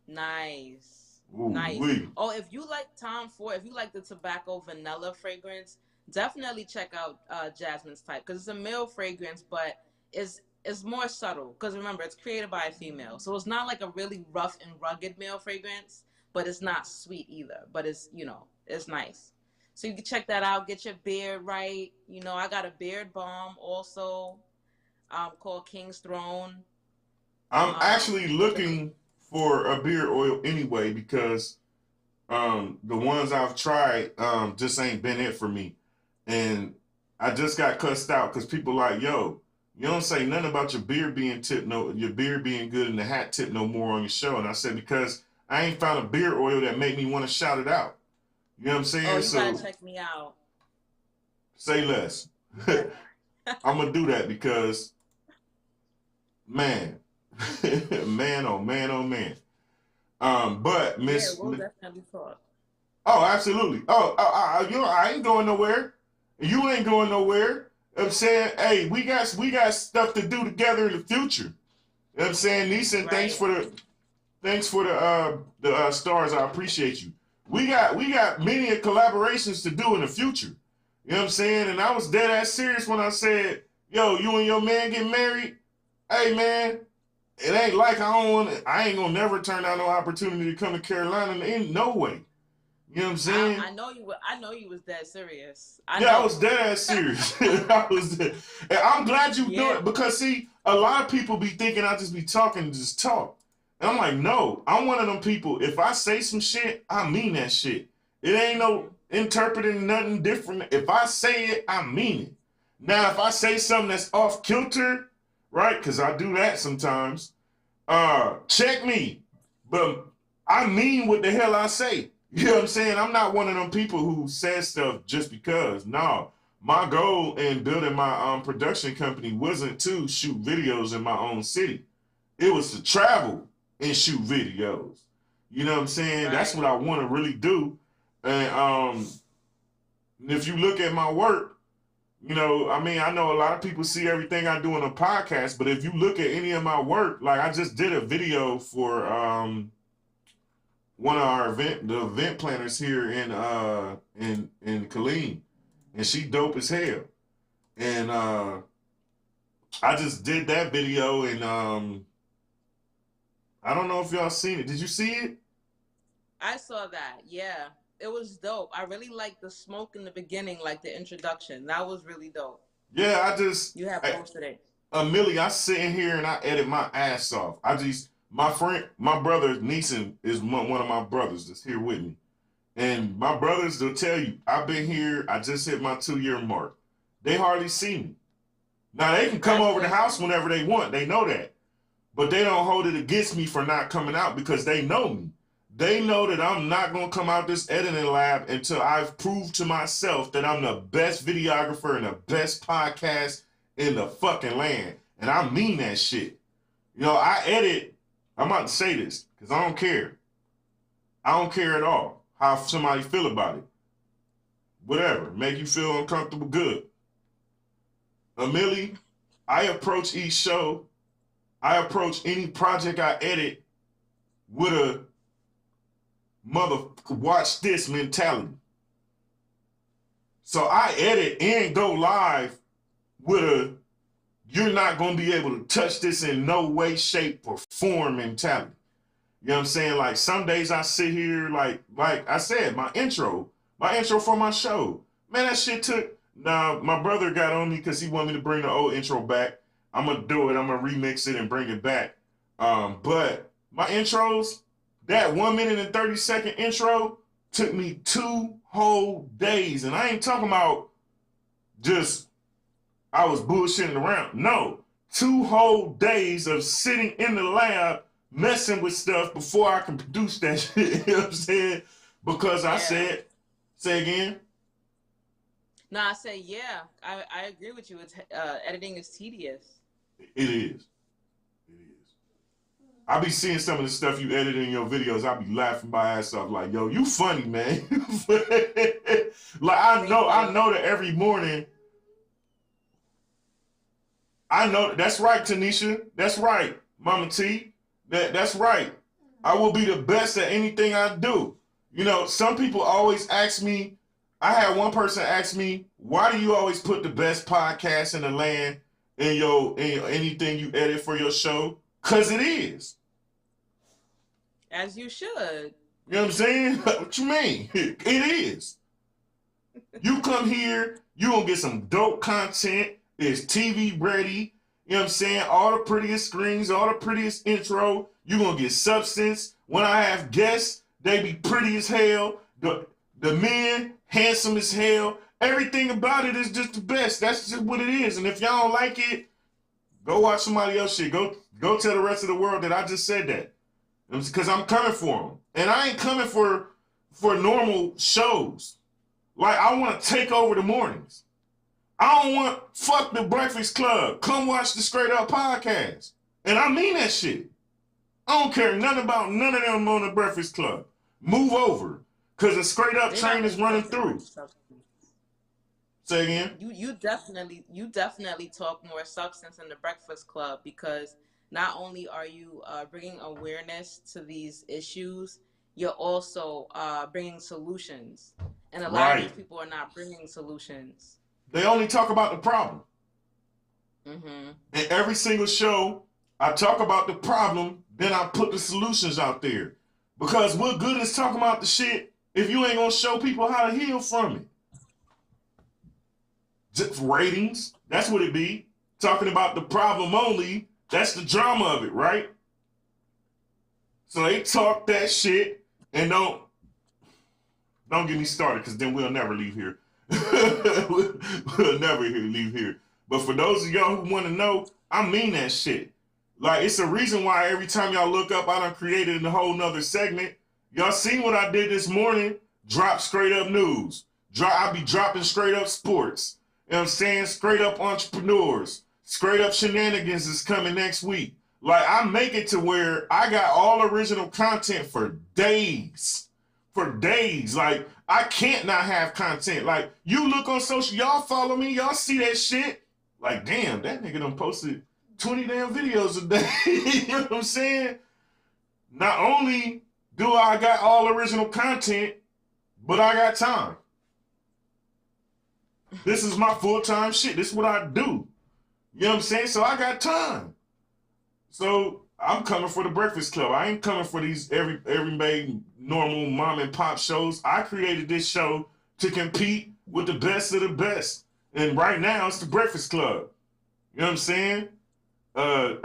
Nice. Ooh, nice. Wee. Oh, if you like Tom Ford, if you like the tobacco vanilla fragrance, definitely check out Jasmine's type, because it's a male fragrance, but it's more subtle, because remember, it's created by a female. So it's not like a really rough and rugged male fragrance, but it's not sweet either. But it's, it's nice. So you can check that out. Get your beard right. I got a beard balm also called King's Throne. I'm actually looking for a beard oil anyway, because the ones I've tried just ain't been it for me. And I just got cussed out because people like, yo, you don't say nothing about your beard being your beard being good and the hat tip no more on your show. And I said, because I ain't found a beard oil that made me want to shout it out. You know what I'm saying? Oh, you gotta check me out. Say less. I'm gonna do that because, man, man, oh man, oh man. But Miss, yeah, we'll definitely talk. Oh, absolutely. I ain't going nowhere. You ain't going nowhere. I'm saying, hey, we got stuff to do together in the future. You know what I'm saying? Neeson, right. Thanks for the stars. I appreciate you. We got many collaborations to do in the future. You know what I'm saying? And I was dead ass serious when I said, yo, you and your man get married. Hey man, it ain't like I ain't gonna never turn down no opportunity to come to Carolina in no way. You know what I'm saying? I know you was dead serious. I was dead ass serious. And I'm glad you do it, because see, a lot of people be thinking I just be talking, just talk. And I'm like, no, I'm one of them people. If I say some shit, I mean that shit. It ain't no interpreting nothing different. If I say it, I mean it. Now, if I say something that's off kilter, right? Because I do that sometimes. Check me. But I mean what the hell I say. You know what I'm saying? I'm not one of them people who says stuff just because. No, my goal in building my production company wasn't to shoot videos in my own city. It was to travel and shoot videos. You know what I'm saying? Right. That's what I want to really do. And if you look at my work, I know a lot of people see everything I do on a podcast, but if you look at any of my work, like I just did a video for one of our event planners here in Killeen, and she dope as hell. And I just did that video, and I don't know if y'all seen it. Did you see it? I saw that. Yeah, it was dope. I really liked the smoke in the beginning, like the introduction. That was really dope. Yeah, You have posted it. Millie, I sit in here and I edit my ass off. My friend, my brother Neeson is one of my brothers that's here with me. And my brothers, they'll tell you, I've been here, I just hit my 2-year mark. They hardly see me. Now, they can come over the house whenever they want. They know that. But they don't hold it against me for not coming out because they know me. They know that I'm not going to come out this editing lab until I've proved to myself that I'm the best videographer and the best podcast in the fucking land. And I mean that shit. You know, I'm about to say this because I don't care. I don't care at all how somebody feel about it. Whatever. Make you feel uncomfortable, good. Amilli, I approach each show, I approach any project I edit with a watch this mentality. So I edit and go live with a you're not going to be able to touch this in no way, shape, or form mentality. You know what I'm saying? Like some days I sit here, like I said, my intro for my show. Man, that shit took. Now, my brother got on me because he wanted me to bring the old intro back. I'm going to do it. I'm going to remix it and bring it back. But my intros, that 1 minute and 30-second intro took me 2 whole days. And I ain't talking about just I was bullshitting around. No, 2 whole days of sitting in the lab messing with stuff before I can produce that shit. You know what I'm saying? Because I said, say again? No, I say, yeah, I agree with you. It's editing is tedious. It is. I be seeing some of the stuff you edit in your videos. I be laughing my ass off like, yo, you funny, man. Like, I know that every morning. I know that's right, Tanisha. That's right, Mama T. That's right. I will be the best at anything I do. You know, some people always ask me, I had one person ask me, why do you always put the best podcast in the land in your anything you edit for your show? Because it is. As you should. You know what I'm saying? What you mean? It is. You come here, you gonna get some dope content. It's TV ready. You know what I'm saying? All the prettiest screens, all the prettiest intro. You gonna get substance. When I have guests, they be pretty as hell. The men, handsome as hell. Everything about it is just the best. That's just what it is. And if y'all don't like it, go watch somebody else shit. Go tell the rest of the world that I just said that. Because I'm coming for them. And I ain't coming for normal shows. Like, I want to take over the mornings. I don't want, fuck the Breakfast Club. Come watch the Straight Up Podcast. And I mean that shit. I don't care nothing about none of them on the Breakfast Club. Move over. Because the Straight Up train is running through. Say again? You definitely talk more substance in the Breakfast Club because not only are you bringing awareness to these issues, you're also bringing solutions. And a lot of these people are not bringing solutions. They only talk about the problem. Mm-hmm. In every single show, I talk about the problem, then I put the solutions out there. Because what good is talking about the shit if you ain't gonna show people how to heal from it? Just ratings, that's what it be. Talking about the problem only, that's the drama of it, right? So they talk that shit and don't get me started because then we'll never leave here. We'll never leave here. But for those of y'all who want to know, I mean that shit. Like, it's a reason why every time y'all look up, I done created a whole nother segment. Y'all seen what I did this morning? Drop straight up news. I be dropping straight up sports. You know what I'm saying? Straight up entrepreneurs. Straight up shenanigans is coming next week. Like, I make it to where I got all original content for days. For days. Like, I can't not have content. Like, you look on social, y'all follow me, y'all see that shit. Like, damn, that nigga done posted 20 damn videos a day. You know what I'm saying? Not only do I got all original content, but I got time. This is my full-time shit. This is what I do. You know what I'm saying? So I got time. So I'm coming for the Breakfast Club. I ain't coming for these everyday normal mom and pop shows. I created this show to compete with the best of the best. And right now it's the Breakfast Club. You know what I'm saying? I'm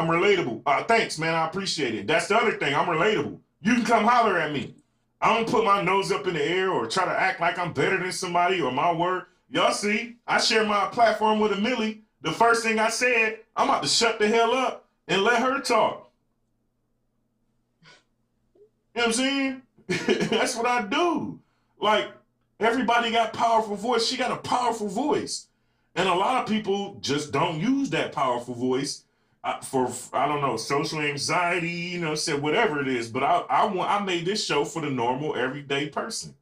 relatable. Thanks, man. I appreciate it. That's the other thing. I'm relatable. You can come holler at me. I don't put my nose up in the air or try to act like I'm better than somebody or my word. Y'all see, I share my platform with Amilli. The first thing I said, I'm about to shut the hell up and let her talk. You know what I'm saying? That's what I do. Like, everybody got powerful voice. She got a powerful voice. And a lot of people just don't use that powerful voice for, I don't know, social anxiety, you know, say whatever it is. But I made this show for the normal, everyday person.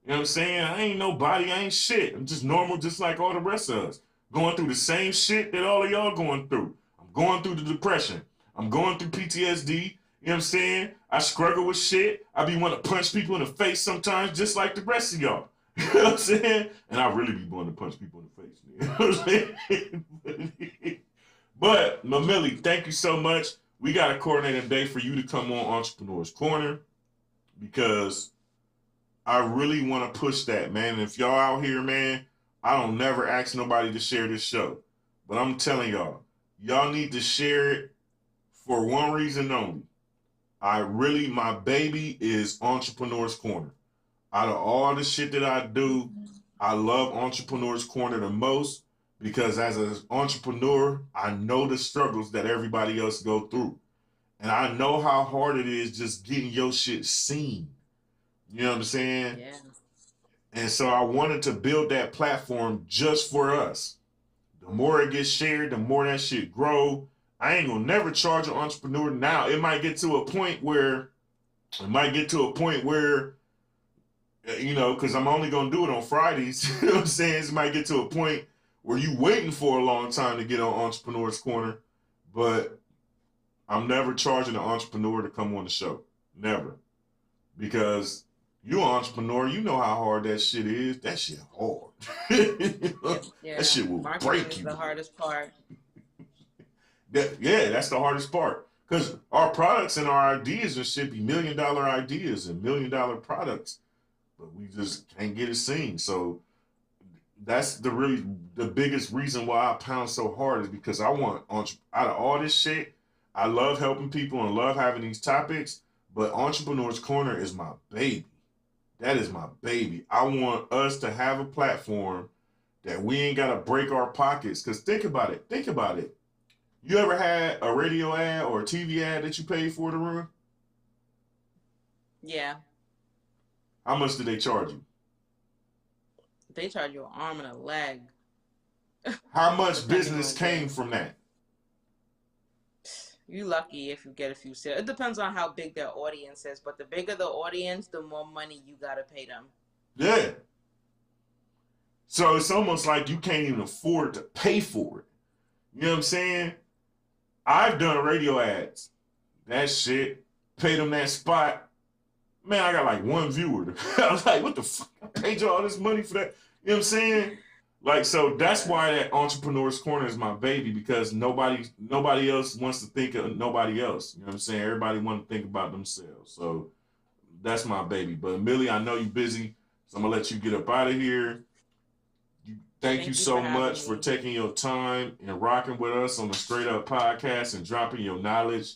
You know what I'm saying? I ain't nobody, I ain't shit. I'm just normal, just like all the rest of us. Going through the same shit that all of y'all going through. I'm going through the depression. I'm going through PTSD. You know what I'm saying? I struggle with shit. I be wanting to punch people in the face sometimes, just like the rest of y'all. You know what I'm saying? And I really be wanting to punch people in the face. You know what I'm saying? But, Amilli, thank you so much. We got to coordinate a day for you to come on Entrepreneur's Corner because I really want to push that, man. And if y'all out here, man, I don't never ask nobody to share this show. But I'm telling y'all need to share it for one reason only. My baby is Entrepreneur's Corner. Out of all the shit that I do, I love Entrepreneur's Corner the most because as an entrepreneur, I know the struggles that everybody else go through. And I know how hard it is just getting your shit seen. You know what I'm saying? Yeah. And so I wanted to build that platform just for us. The more it gets shared, the more that shit grow. I ain't gonna never charge an entrepreneur now. It might get to a point where, you know, because I'm only gonna do it on Fridays. You know what I'm saying? It might get to a point where you waiting for a long time to get on Entrepreneur's Corner, but I'm never charging an entrepreneur to come on the show. Never. Because you an entrepreneur, you know how hard that shit is. That shit hard. Yeah. That shit will Marketing break is you. the hardest part. That's the hardest part. Because our products and our ideas and shit be $1 million ideas and $1 million products. But we just can't get it seen. So that's the biggest reason why I pound so hard is because I want, out of all this shit, I love helping people and love having these topics, but Entrepreneur's Corner is my baby. That is my baby. I want us to have a platform that we ain't got to break our pockets. Because think about it. You ever had a radio ad or a TV ad that you paid for to run? Yeah. How much did they charge you? They charge you an arm and a leg. How much Depending business on came the- from that? You lucky if you get a few sales. It depends on how big their audience is, but the bigger the audience, the more money you gotta pay them. Yeah. So it's almost like you can't even afford to pay for it. You know what I'm saying? I've done radio ads. That shit, paid them that spot. Man, I got like one viewer. I was like, what the fuck? I paid you all this money for that? You know what I'm saying? Like, so that's why that Entrepreneur's Corner is my baby, because nobody else wants to think of nobody else. You know what I'm saying? Everybody wants to think about themselves. So that's my baby. But Amilli, I know you're busy, so I'm gonna let you get up out of here. Thank you so much for taking your time and rocking with us on the Straight Up Podcast and dropping your knowledge.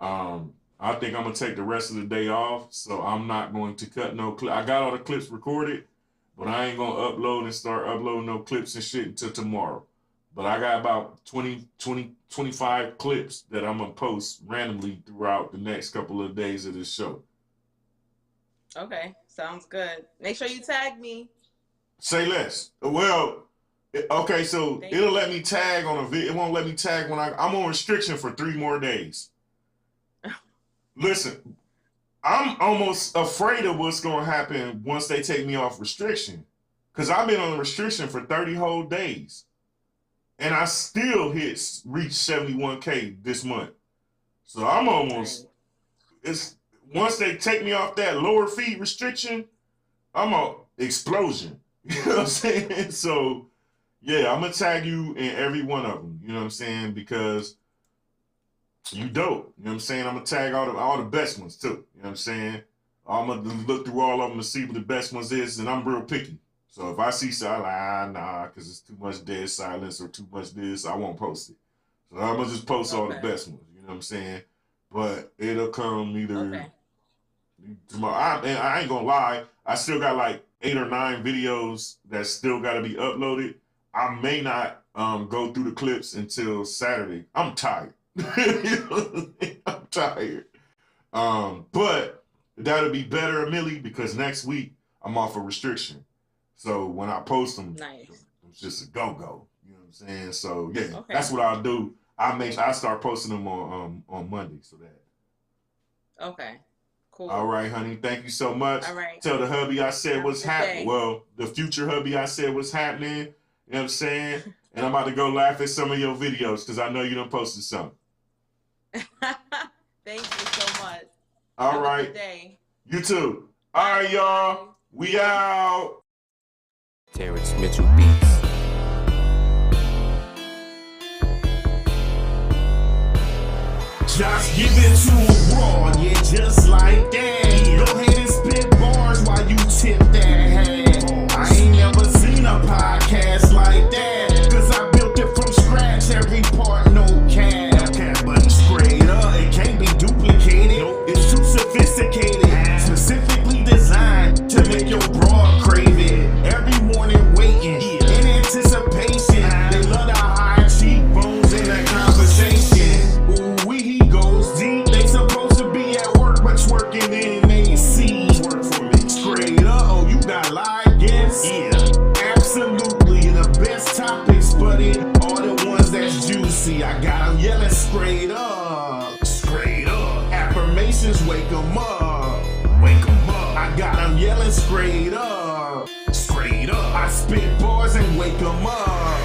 I think I'm gonna take the rest of the day off, so I'm not going to cut no clip. I got all the clips recorded, but I ain't gonna upload and start uploading no clips and shit until tomorrow. But I got about 25 clips that I'm gonna post randomly throughout the next couple of days of this show. Okay, sounds good. Make sure you tag me. Say less. Well, okay, so it'll let me tag on a video. It won't let me tag when I'm on restriction for 3 more days. Listen, I'm almost afraid of what's going to happen once they take me off restriction. Because I've been on restriction for 30 whole days. And I still reach 71K this month. So I'm almost, once they take me off that lower feed restriction, I'm an explosion. You know what I'm saying? So, yeah, I'm going to tag you in every one of them. You know what I'm saying? Because You dope. You know what I'm saying? I'm gonna tag all the best ones too. You know what I'm saying? I'm gonna look through all of them to see what the best ones is, and I'm real picky. So if I see something like, nah, because it's too much dead silence or too much this, I won't post it. So I'm gonna just post all the best ones. You know what I'm saying? But it'll come either tomorrow. I ain't gonna lie. I still got like 8 or 9 videos that still got to be uploaded. I may not go through the clips until Saturday. I'm tired. I'm tired. But that'll be better, Amilli, because next week I'm off a restriction. So when I post them, it's just a go-go. You know what I'm saying? So yeah, that's what I'll do. I start posting them on Monday. So that. Okay. Cool. All right, honey. Thank you so much. All right. Tell the hubby I said what's happening. Well, the future hubby I said what's happening. You know what I'm saying? And I'm about to go laugh at some of your videos because I know you done posted some. Thank you so much. All right. Have a good day. You too. All right, y'all. We out. Terrence Mitchell Beats. Josh, give it to him raw, yeah, just like that. Go ahead and spit bars while you tip that hand. I ain't never seen a podcast like that, cause I built it from scratch, every part, no cap. But straight up, it can't be duplicated. It's too sophisticated, specifically designed to make your broad crave it. Every morning waiting, in anticipation. They love the high cheekbones in that conversation. He goes deep. They supposed to be at work, but twerking in AC. Work for me. Straight up, oh, you got live guests? Yeah, absolutely. The best topics, but all the ones that's juicy. I got them yelling straight up. Straight up. Affirmations, wake them up. Wake them up. I got them yelling straight up. Straight up. I spit bars and wake them up.